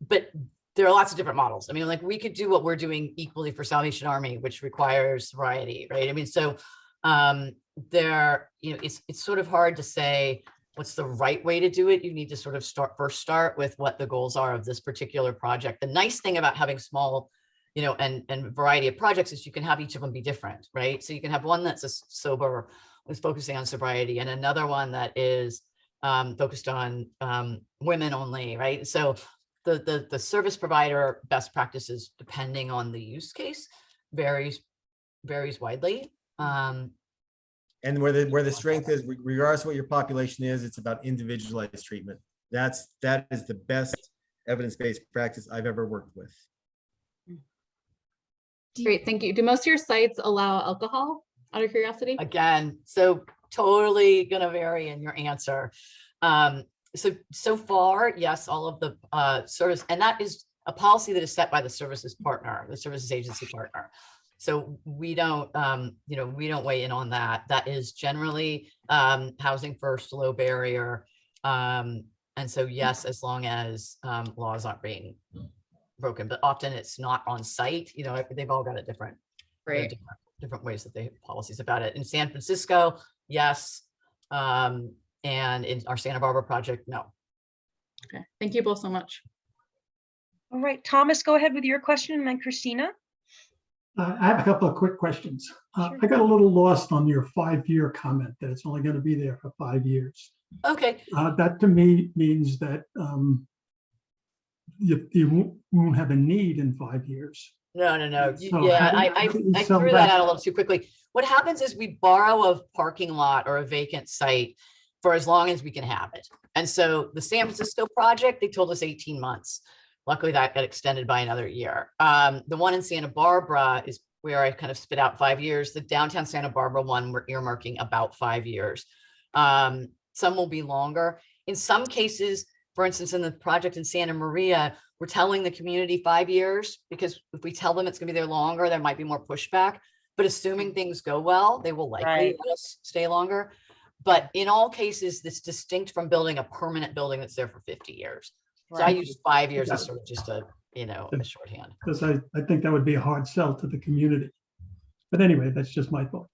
but there are lots of different models. I mean, like we could do what we're doing equally for Salvation Army, which requires variety, right? I mean, so it's sort of hard to say what's the right way to do it. You need to sort of start with what the goals are of this particular project. The nice thing about having small and variety of projects is you can have each of them be different, right? So you can have one that's a sober, is focusing on sobriety, and another one that is focused on women only, right? So the service provider best practices, depending on the use case, varies widely. And where the strength is, regardless of what your population is, it's about individualized treatment. That is the best evidence-based practice I've ever worked with. Great, thank you. Do most of your sites allow alcohol, out of curiosity? Again, so totally gonna vary in your answer. So far, yes, all of the service, and that is a policy that is set by the services partner, the services agency partner. So we don't, we don't weigh in on that. That is generally housing first, low barrier. And so yes, as long as laws aren't being broken, but often it's not on site. They've all got a different ways that they have policies about it. In San Francisco, yes. And in our Santa Barbara project, no. Okay, thank you both so much. All right, Thomas, go ahead with your question, and then Christina. I have a couple of quick questions. Sure. I got a little lost on your 5-year comment that it's only going to be there for 5 years. Okay. That to me means that you won't have a need in 5 years. No. So Yeah, I so threw that out a little too quickly. What happens is we borrow a parking lot or a vacant site for as long as we can have it. And so the San Francisco project, they told us 18 months. Luckily that got extended by another year. The one in Santa Barbara is where I kind of spit out 5 years. The downtown Santa Barbara one, we're earmarking about 5 years. Some will be longer. In some cases, for instance, in the project in Santa Maria, we're telling the community 5 years, because if we tell them it's gonna be there longer, there might be more pushback. But assuming things go well, they will likely let us stay longer. But in all cases, it's distinct from building a permanent building that's there for 50 years. So I use 5 years as sort of just a shorthand. Because I think that would be a hard sell to the community. But anyway, that's just my thought.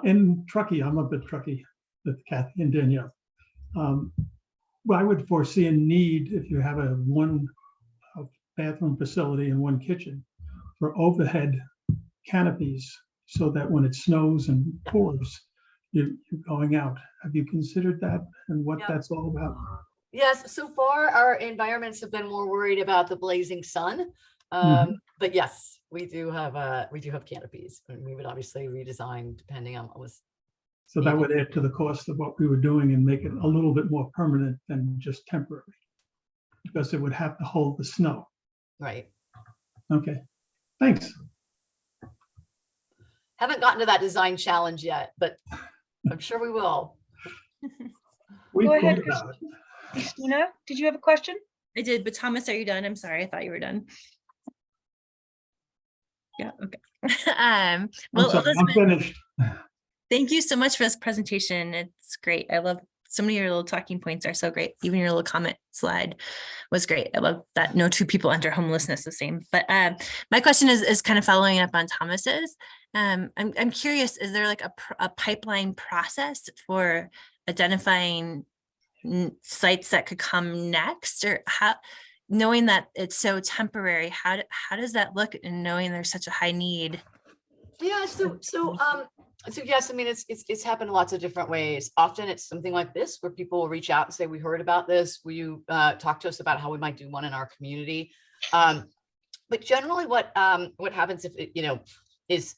In Truckee, I'm up at Truckee with Kathy and Danielle. Well, I would foresee a need, if you have a one bathroom facility and one kitchen, for overhead canopies, so that when it snows and pours, you're going out. Have you considered that and what that's all about? Yes, so far our environments have been more worried about the blazing sun. But yes, we do have canopies, and we would obviously redesign depending on what was. So that would add to the cost of what we were doing and make it a little bit more permanent than just temporary, because it would have to hold the snow. Right. Okay, thanks. Haven't gotten to that design challenge yet, but I'm sure we will. We Go ahead, thought about it. Christina, did you have a question? I did, but Thomas, are you done? I'm sorry, I thought you were done. Yeah, okay. Well, I'm sorry, I'm Elizabeth, finished. thank you so much for this presentation. It's great. I love so many of your little talking points are so great. Even your little comment slide was great. I love that no two people enter homelessness the same. But my question is kind of following up on Thomas's. I'm curious, is there like a pipeline process for identifying sites that could come next, or how, knowing that it's so temporary, how does that look, and knowing there's such a high need? Yeah, so yes, I mean, it's happened lots of different ways. Often it's something like this, where people will reach out and say, we heard about this, will you talk to us about how we might do one in our community? But generally what happens if it, is,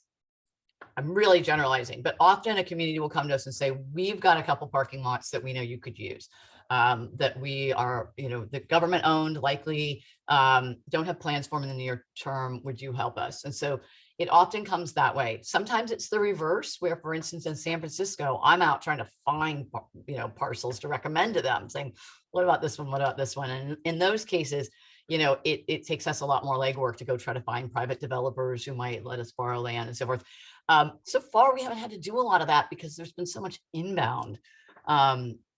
I'm really generalizing, but often a community will come to us and say, we've got a couple parking lots that we know you could use, that we are, the government owned, likely don't have plans for them in the near term. Would you help us? And so it often comes that way. Sometimes it's the reverse, where, for instance, in San Francisco, I'm out trying to find, parcels to recommend to them, saying, what about this one? What about this one? And in those cases, it takes us a lot more legwork to go try to find private developers who might let us borrow land and so forth. So far, we haven't had to do a lot of that because there's been so much inbound,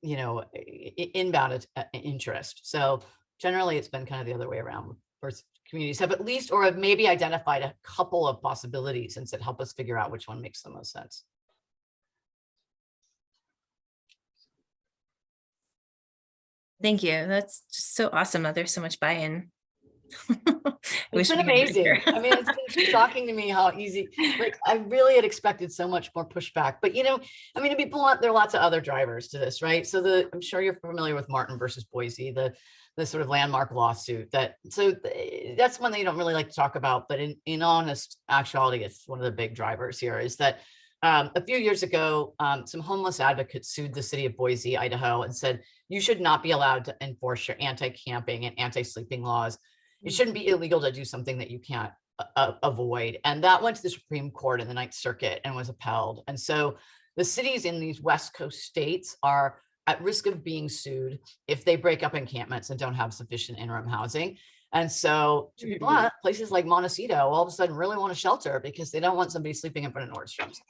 inbound interest. So generally, it's been kind of the other way around. First, communities have at least, or have maybe identified a couple of possibilities and said, help us figure out which one makes the most sense. Thank you. That's just so awesome. There's so much buy-in. It's been amazing. I mean, it's been shocking to me how easy, like I really had expected so much more pushback, but I mean, to be blunt, there are lots of other drivers to this, right? So I'm sure you're familiar with Martin versus Boise, the sort of landmark lawsuit that's one that you don't really like to talk about, but in honest actuality, it's one of the big drivers here is that a few years ago, some homeless advocates sued the city of Boise, Idaho, and said, you should not be allowed to enforce your anti-camping and anti-sleeping laws. It shouldn't be illegal to do something that you can't avoid. And that went to the Supreme Court in the Ninth Circuit and was upheld. And so the cities in these West Coast states are at risk of being sued if they break up encampments and don't have sufficient interim housing. And so to be blunt, places like Montecito all of a sudden really want a shelter because they don't want somebody sleeping in front of Nordstrom's.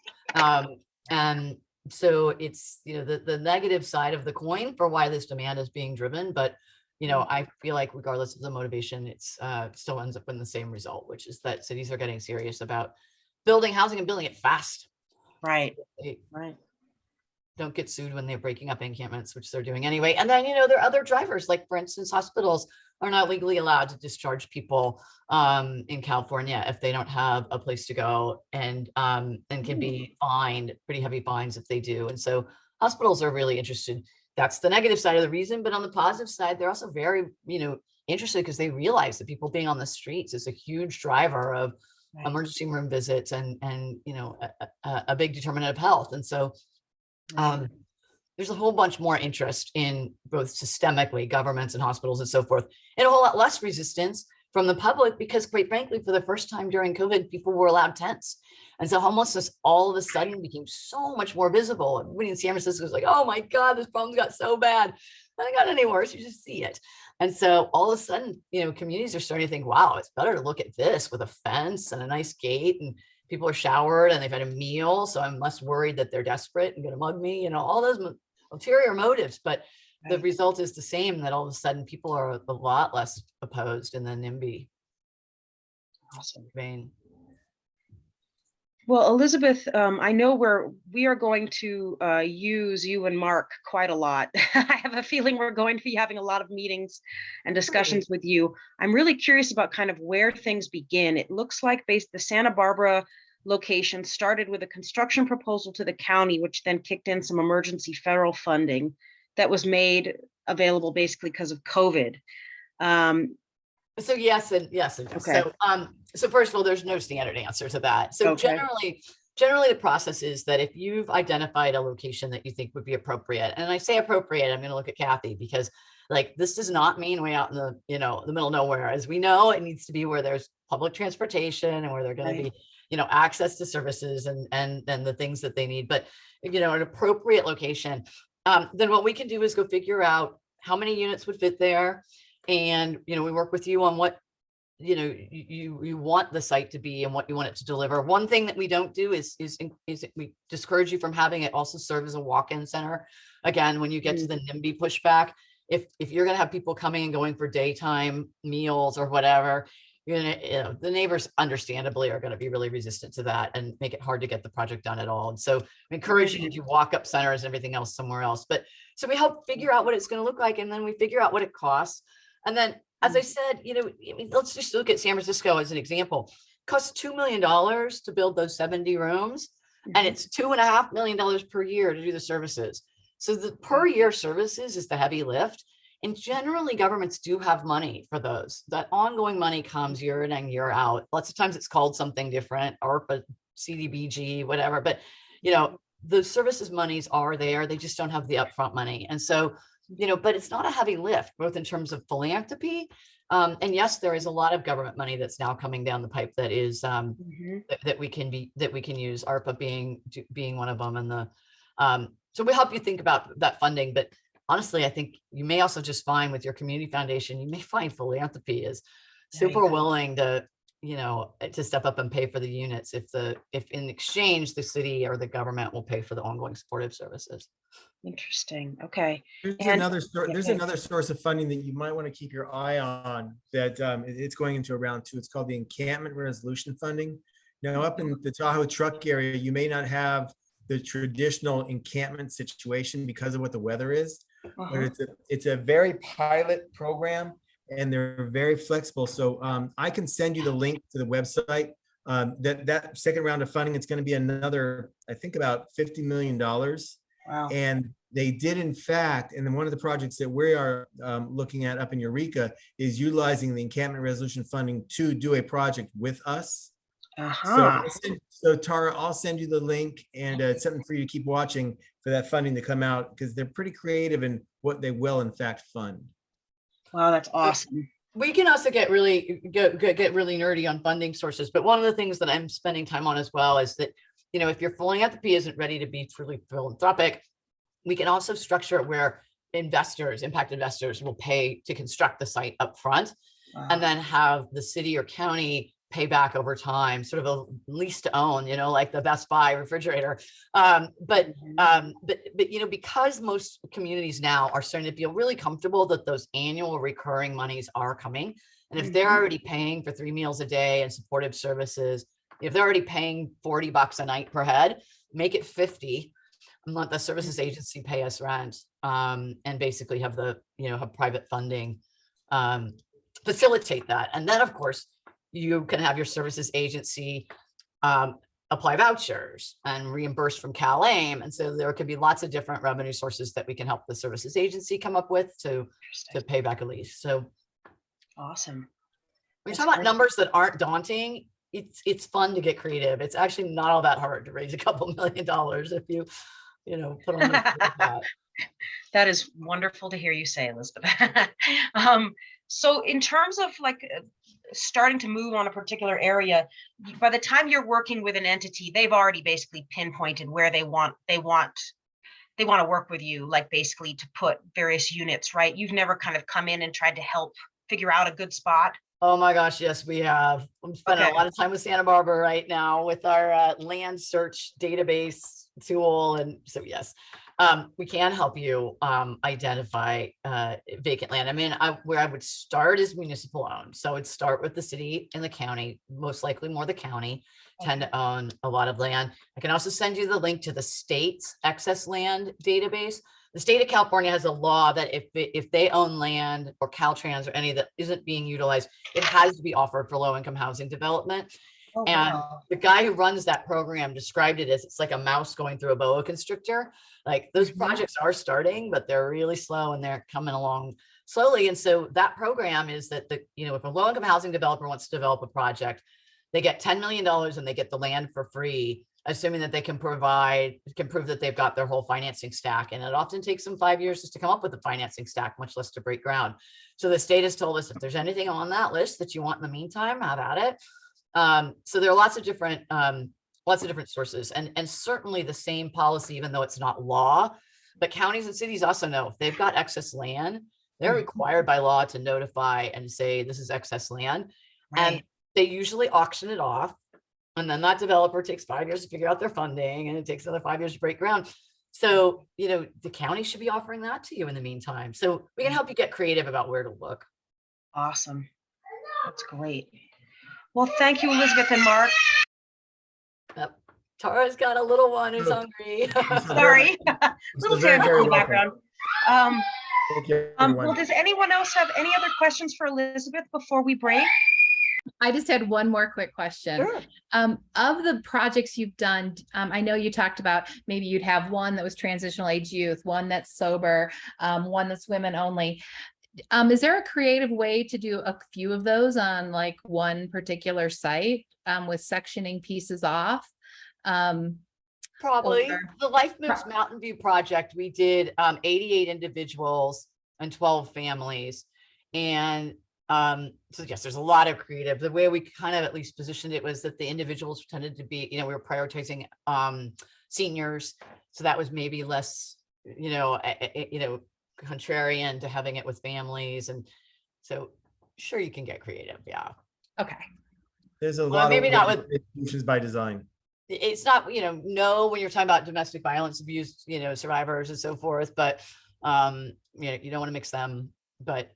And so it's, the negative side of the coin for why this demand is being driven. But, I feel like regardless of the motivation, it's still ends up in the same result, which is that cities are getting serious about building housing and building it fast. Right. They Right. don't get sued when they're breaking up encampments, which they're doing anyway. And then, there are other drivers, like for instance, hospitals are not legally allowed to discharge people in California if they don't have a place to go, and can be fined pretty heavy fines if they do. And so hospitals are really interested. That's the negative side of the reason. But on the positive side, they're also very, interested because they realize that people being on the streets is a huge driver of emergency room visits and a big determinant of health. And so there's a whole bunch more interest in both systemically governments and hospitals and so forth, and a whole lot less resistance from the public because, quite frankly, for the first time during COVID, people were allowed tents. And so homelessness all of a sudden became so much more visible. Everybody in San Francisco was like, oh my God, this problem's got so bad. It hasn't got any worse, you just see it. And so all of a sudden, communities are starting to think, wow, it's better to look at this with a fence and a nice gate, and people are showered and they've had a meal. So I'm less worried that they're desperate and going to mug me, all those ulterior motives. But the result is the same, that all of a sudden people are a lot less opposed in the NIMBY vein. Well, Elizabeth, I know we are going to use you and Mark quite a lot. I have a feeling we're going to be having a lot of meetings and discussions with you. I'm really curious about kind of where things begin. It looks like the Santa Barbara location started with a construction proposal to the county, which then kicked in some emergency federal funding that was made available basically because of COVID. So yes and yes. And okay. So first of all, there's no standard answer to that. So generally the process is that if you've identified a location that you think would be appropriate, and I say appropriate, I'm going to look at Kathy, because this does not mean way out in the, the middle of nowhere. As we know, it needs to be where there's public transportation and where they're going to be, access to services and the things that they need. But, an appropriate location, then what we can do is go figure out how many units would fit there. And, we work with you on what, you want the site to be and what you want it to deliver. One thing that we don't do is we discourage you from having it also serve as a walk-in center. Again, when you get to the NIMBY pushback, if you're going to have people coming and going for daytime meals or whatever, the neighbors understandably are going to be really resistant to that and make it hard to get the project done at all. And so we encourage you to do walk-up centers and everything else somewhere else. But so we help figure out what it's going to look like, and then we figure out what it costs. And then, as I said, let's just look at San Francisco as an example. It costs $2 million to build those 70 rooms, and it's $2.5 million per year to do the services. So the per year services is the heavy lift. And generally governments do have money for those. That ongoing money comes year in and year out. Lots of times it's called something different, ARPA, CDBG, whatever. But, the services monies are there. They just don't have the upfront money. And so, but it's not a heavy lift, both in terms of philanthropy. And yes, there is a lot of government money that's now coming down the pipe that is that we can use, ARPA being one of them. And so we help you think about that funding. But honestly, I think you may also just find with your community foundation, you may find philanthropy is There you super go. willing to, to step up and pay for the units if in exchange, the city or the government will pay for the ongoing supportive services. Interesting. Okay. There's And- another source. yeah, There's go another source of funding that you might want to keep your eye on. That it's going into round 2. It's called the Encampment Resolution Funding. Now, up in the Tahoe truck area, you may not have the traditional encampment situation because of what the weather is, but it's a very pilot program, and they're very flexible. So I can send you the link to the website. That second round of funding, it's going to be another, I think, about $50 million. Wow. And they did, in fact, and then one of the projects that we are looking at up in Eureka is utilizing the encampment resolution funding to do a project with us. So Tara, I'll send you the link, and it's something for you to keep watching for that funding to come out, because they're pretty creative in what they will in fact fund. Wow, that's awesome. We can also get really nerdy on funding sources, but one of the things that I'm spending time on as well is that, if your philanthropy isn't ready to be truly philanthropic, we can also structure it where impact investors will pay to construct the site up front, and then have the city or county pay back over time, sort of a lease to own, like the Best Buy refrigerator. But because most communities now are starting to feel really comfortable that those annual recurring monies are coming, and if they're already paying for 3 meals a day and supportive services, if they're already paying $40 a night per head, make it 50 and let the services agency pay us rent, and basically have have private funding facilitate that. And then, of course, you can have your services agency apply vouchers and reimburse from CalAIM. And so there could be lots of different revenue sources that we can help the services agency come up with to pay back a lease. So awesome. When you talk about numbers that aren't daunting, it's fun to get creative. It's actually not all that hard to raise a couple $1 million if you put on that. That is wonderful to hear you say, Elizabeth. So in terms of starting to move on a particular area, by the time you're working with an entity, they've already basically pinpointed where they want to work with you, basically to put various units, right? You've never kind of come in and tried to help figure out a good spot. Oh my gosh, yes, we have. I'm spending a lot of time with Santa Barbara right now with our land search database tool. And so, yes, we can help you identify vacant land. I mean, where I would start is municipal owned. So it'd start with the city and the county, most likely more the county tend to own a lot of land. I can also send you the link to the state's excess land database. The state of California has a law that if they own land or Caltrans or any that isn't being utilized, it has to be offered for low-income housing development. Oh, And wow. the guy who runs that program described it as it's like a mouse going through a boa constrictor. Those projects are starting, but they're really slow and they're coming along slowly. And so that program is that if a low-income housing developer wants to develop a project, they get $10 million and they get the land for free, assuming that they can prove that they've got their whole financing stack. And it often takes them 5 years just to come up with a financing stack, much less to break ground. So the state has told us if there's anything on that list that you want in the meantime, have at it. So there are lots of different sources, and certainly the same policy, even though it's not law, but counties and cities also know if they've got excess land, they're required by law to notify and say this is excess land. Right. And they usually auction it off. And then that developer takes 5 years to figure out their funding, and it takes another 5 years to break ground. So, the county should be offering that to you in the meantime. So we can help you get creative about where to look. Awesome. That's great. Well, thank you, Elizabeth and Mark. Tara's got a little one who's hungry. Sorry, little tangent in the background. Thank you, everyone. Well, does anyone else have any other questions for Elizabeth before we break? I just had one more quick question. Sure. Of the projects you've done, I know you talked about maybe you'd have one that was transitional age youth, one that's sober, one that's women only. Is there a creative way to do a few of those on one particular site with sectioning pieces off? Probably. The Life Moves Mountain View project, we did 88 individuals and 12 families. And so yes, there's a lot of creative. The way we kind of at least positioned it was that the individuals tended to be, we were prioritizing contrarian to having it with families. And so sure, you can get creative. Yeah. Okay. There's a Well, lot maybe of not with- solutions by design. It's not, no, when you're talking about domestic violence abuse, survivors and so forth, but, you don't want to mix them, but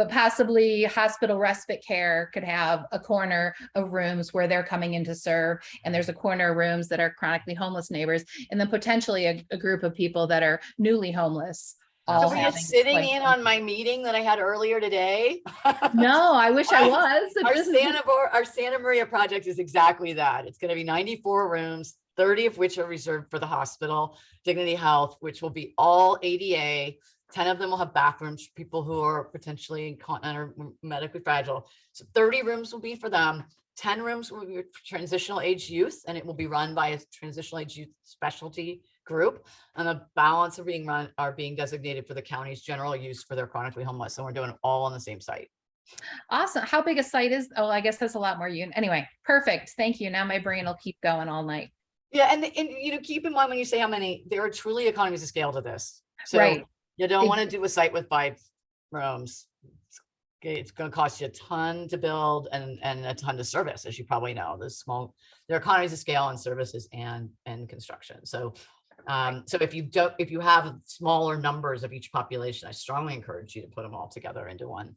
possibly hospital respite care could have a corner of rooms where they're coming in to serve. And there's a corner of rooms that are chronically homeless neighbors, and then potentially a group of people that are newly homeless. all so were you having, sitting like, in on my meeting that I had earlier today? No, I wish I was. Our This is- our Santa Maria project is exactly that. It's going to be 94 rooms, 30 of which are reserved for the hospital, Dignity Health, which will be all ADA. 10 of them will have bathrooms for people who are potentially incontinent or medically fragile. So 30 rooms will be for them. 10 rooms will be for transitional age youth, and it will be run by a transitional age youth specialty group. And the balance are being designated for the county's general use for their chronically homeless. So we're doing it all on the same site. Awesome. How big a site is? Oh, I guess that's a lot more unit. Anyway, perfect. Thank you. Now my brain will keep going all night. Yeah, and keep in mind when you say how many, there are truly economies of scale to this. So Right. you don't want to do a site with 5 rooms. It's going to cost you a ton to build and a ton to service, as you probably know. There are economies of scale in services and construction. So if you have smaller numbers of each population, I strongly encourage you to put them all together into one.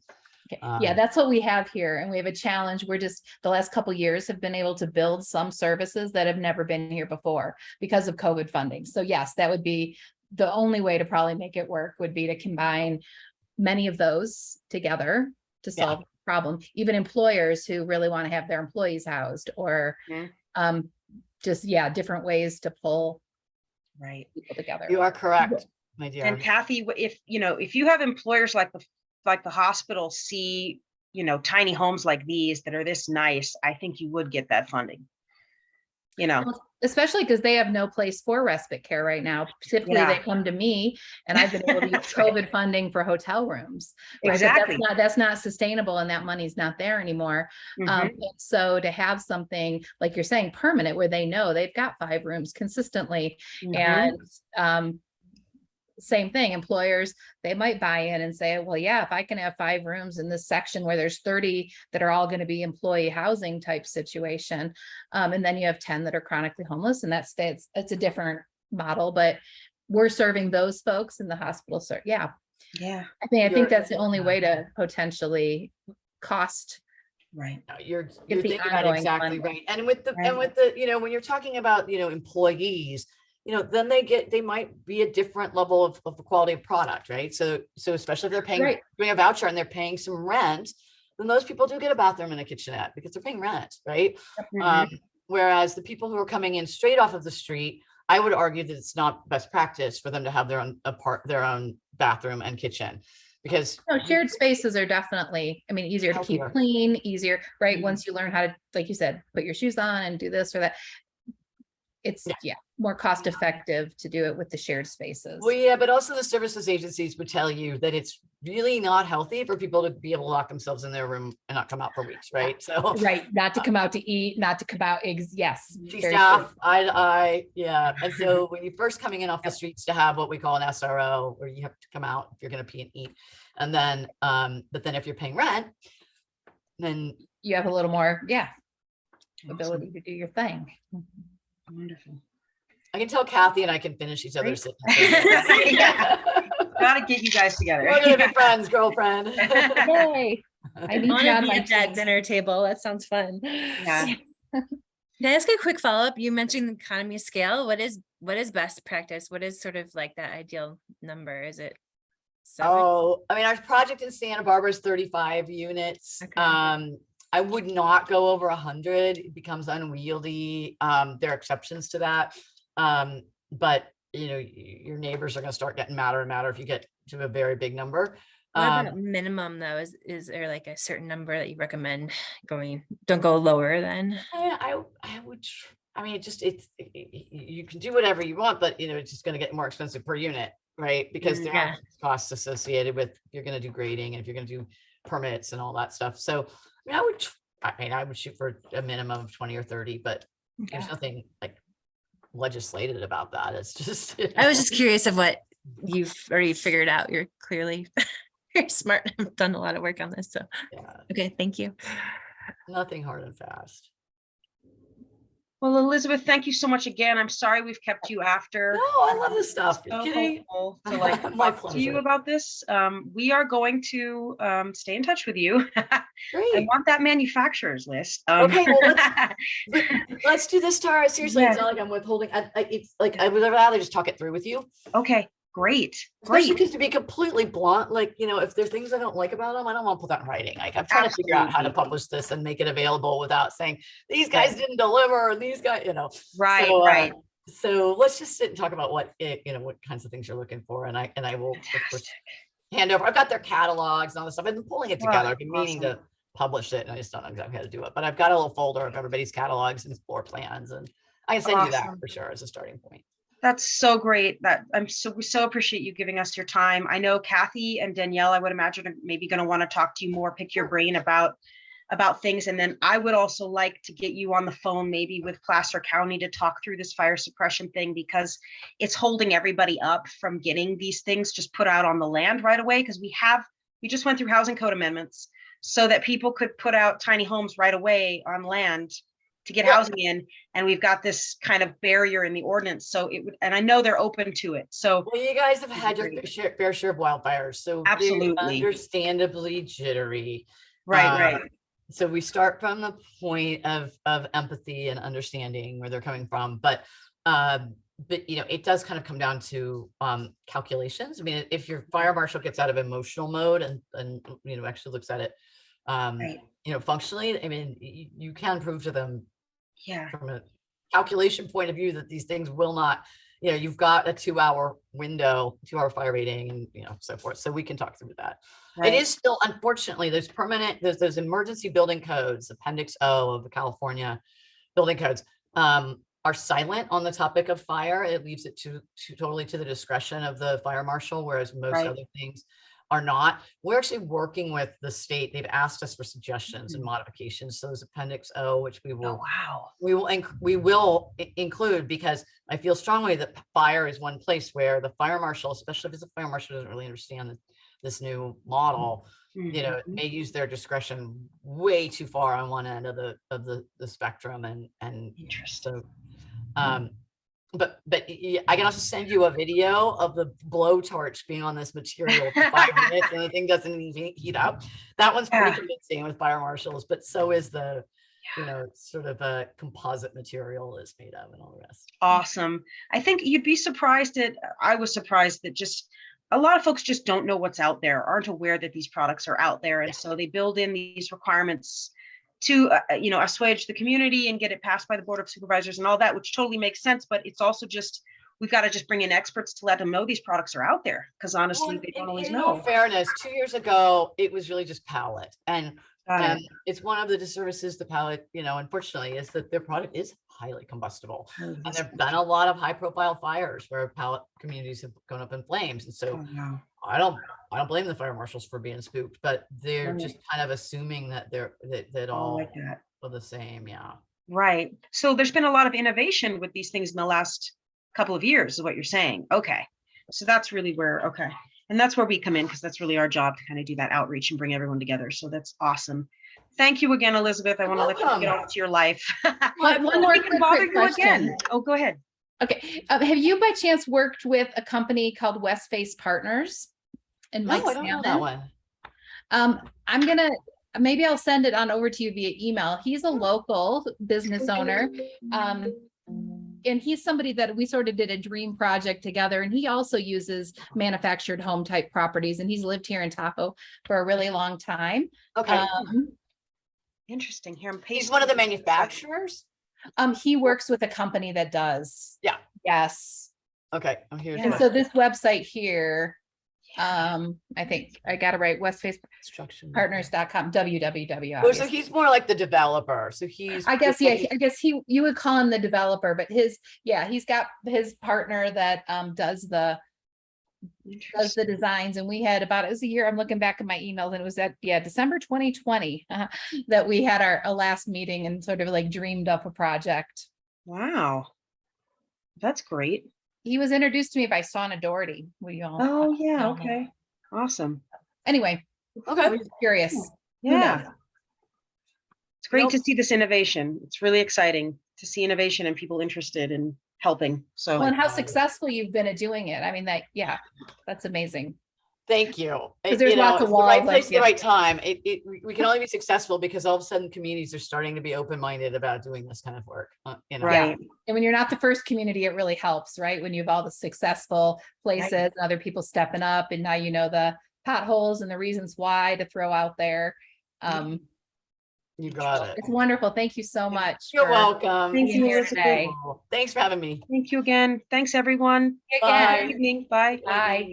Okay. Yeah, that's what we have here. And we have a challenge. We're just, the last couple of years have been able to build some services that have never been here before because of COVID funding. So yes, that would be the only way to probably make it work, would be to combine many of those together to solve the problem. Even employers who really want to have their employees housed, or different ways to pull people together. You are correct, my dear. And Kathy, if you have employers like the hospital see, tiny homes like these that are this nice, I think you would get that funding. Especially because they have no place for respite care right now. Typically, they come to me, and I've been able to use COVID funding for hotel rooms. Right? Exactly. But that's not sustainable, and that money's not there anymore. And so to have something like you're saying, permanent, where they know they've got 5 rooms consistently, and same thing, employers, they might buy in and say, well, yeah, if I can have 5 rooms in this section where there's 30 that are all going to be employee housing type situation. And then you have 10 that are chronically homeless, and it's a different model, but we're serving those folks in the hospital. So yeah. I think that's the only way to potentially cost. Right. You're Get the thinking about it ongoing exactly funding. right. And with the when you're talking about, employees, then they might be a different level of the quality of product, right? So especially if they're paying, doing a voucher and they're paying some rent, then those people do get a bathroom and a kitchenette because they're paying rent, right? Whereas the people who are coming in straight off of the street, I would argue that it's not best practice for them to have their own bathroom and kitchen, because shared spaces are definitely, easier to keep clean, easier, right? Once you learn how to, like you said, put your shoes on and do this or that. It's more cost effective to do it with the shared spaces. Well, yeah, but also the services agencies would tell you that it's really not healthy for people to be able to lock themselves in their room and not come out for weeks, right? So not to come out to eat, not to come out yes. Staff, yeah. And so when you're first coming in off the streets, to have what we call an SRO, where you have to come out if you're going to pee and eat, and then but then if you're paying rent, then you have a little more ability to do your thing. Wonderful. I can tell Kathy and I can finish each other's sentences. Gotta get you guys together. We're gonna be friends, girlfriend. Yay. I need want you to on be my at that team. dinner table. That sounds fun. Yeah. Can I ask a quick follow-up? You mentioned the economy of scale. What is best practice? What is sort of like that ideal number? Is it 7? Our project in Santa Barbara is 35 units. Okay. I would not go over 100. It becomes unwieldy. There are exceptions to that. But your neighbors are going to start getting madder and madder if you get to a very big number. What about minimum though? Is there like a certain number that you recommend going? Don't go lower than? I would. You can do whatever you want, but it's just going to get more expensive per unit, right? Because there are costs associated with, you're going to do grading and if you're going to do permits and all that stuff. So I would shoot for a minimum of 20 or 30, but there's nothing like legislated about that. It's just, I was just curious of what you've already figured out. You're clearly very smart. I've done a lot of work on this. So, Yeah, okay, thank you. nothing hard and fast. Well, Elizabeth, thank you so much again. I'm sorry we've kept you after. No, I love this stuff. So You're kidding? helpful to like My talk to you pleasure. about this. We are going to stay in touch with you. I Great. want that manufacturer's list. Okay, well, let's do this, Tara. Seriously, it's Yeah. not like I'm withholding. It's like I would rather just talk it through with you. Okay, great, Especially great. because, to be completely blunt, like, you know, if there's things I don't like about them, I don't want to put that in writing. Like, I'm trying to figure out how to Absolutely. publish this and make it available without saying these guys didn't deliver, and these guys, you know. Right, So, right. So let's just sit and talk about what what kinds of things you're looking for, and I will, of course, hand over. I've got their catalogs and all this stuff. I've been pulling it together. I've been meaning to publish it, and I just don't know exactly how to do it. But I've got a little folder of everybody's catalogs and floor plans, and I can send you that Awesome. for sure as a starting point. That's so great. That we so appreciate you giving us your time. I know Kathy and Danielle, I would imagine, are maybe going to want to talk to you more, pick your brain about things. And then I would also like to get you on the phone, maybe with Placer County, to talk through this fire suppression thing, because it's holding everybody up from getting these things just put out on the land right away. Because we just went through housing code amendments so that people could put out tiny homes right away on land to get housing in, and we've got this kind of barrier in the ordinance. So it would, and I know they're open to it. So Well, you guys have had your fair share of wildfires, so they're absolutely, understandably jittery. right. So we start from the point of empathy and understanding where they're coming from, but you know, it does kind of come down to calculations. I mean, if your fire marshal gets out of emotional mode and you know, actually looks at it, you know, functionally, I mean, you can prove to them, from a calculation point of view, that these things will not, you know, you've got a 2-hour window, 2-hour fire rating, and, you know, so forth. So we can talk through that. It is still, unfortunately, there's those emergency building codes, Appendix O of the California building codes, are silent on the topic of fire. It leaves it totally to the discretion of the fire marshal, whereas most other things are not. We're actually working with the state. They've asked us for suggestions and modifications. So there's Appendix O, which we will include, because I feel strongly that fire is one place where the fire marshal, especially if it's a fire marshal, doesn't really understand this new model, you know, may use their discretion way too far on one end of the spectrum, and so but I can also send you a video of the blowtorch being on this material for 5 minutes and the thing doesn't even heat up. That one's pretty convincing with fire marshals, but so is the, you know, sort of a composite material is made of and all the rest. Awesome. I think you'd be surprised I was surprised that just a lot of folks just don't know what's out there, aren't aware that these products are out there. And so they build in these requirements to, you know, assuage the community and get it passed by the Board of Supervisors and all that, which totally makes sense. But it's also just, we've got to just bring in experts to let them know these products are out there, because honestly, they don't always know. In all fairness, 2 years ago, it was really just pallet. And it's one of the disservices the pallet, you know, unfortunately, is that their product is highly combustible. And there've been a lot of high profile fires where pallet communities have gone up in flames. And so I don't blame the fire marshals for being spooked, but they're just kind of assuming that that all are the same. Yeah. Right. So there's been a lot of innovation with these things in the last couple of years, is what you're saying. Okay. So that's really where, and that's where we come in, because that's really our job, to kind of do that outreach and bring everyone together. So that's awesome. Thank you again, Elizabeth. I want to let you get on to your life. One more quick question. Oh, go ahead. Okay. Have you by chance worked with a company called West Face Partners? And no, I don't know that one. Maybe I'll send it on over to you via email. He's a local business owner. And he's somebody that we sort of did a dream project together, and he also uses manufactured home type properties, and he's lived here in Tahoe for a really long time. Okay. Interesting. Here, he's one of the manufacturers. He works with a company that does. Yeah. Yes. Okay. I'm here. And so this website here, I think I got it right. westfacepartners.com, www. Oh, so he's more like the developer. So he's, I guess you would call him the developer, but he's got his partner that does the designs. And we had it was a year, I'm looking back at my emails, and it was at December 2020 that we had our last meeting and sort of like dreamed up a project. Wow. That's great. he was introduced to me by Shauna Doherty. Will you all? Oh, yeah, know him? okay. Awesome. Anyway, Okay. I'm just curious. Who Yeah. knows? It's great Nope. to see this innovation. It's really exciting to see innovation and people interested in helping. So Well, and how successful you've been at doing it. I mean, yeah, that's amazing. Thank you. 'Cause there's lots of it's the right walls, like, place at the yeah. right time. We can only be successful because all of a sudden communities are starting to be open-minded about doing this kind of work. right. And when you're not the first community, it really helps, right? When you have all the successful places, and other people stepping up, and now you know the potholes and the reasons why to throw out there. You got it. It's wonderful. Thank you so much. You're for welcome. Thank being you, here Elizabeth. today. Thanks for having me. Thank you again. Thanks, everyone. Again. Bye. Good evening. Bye. Bye.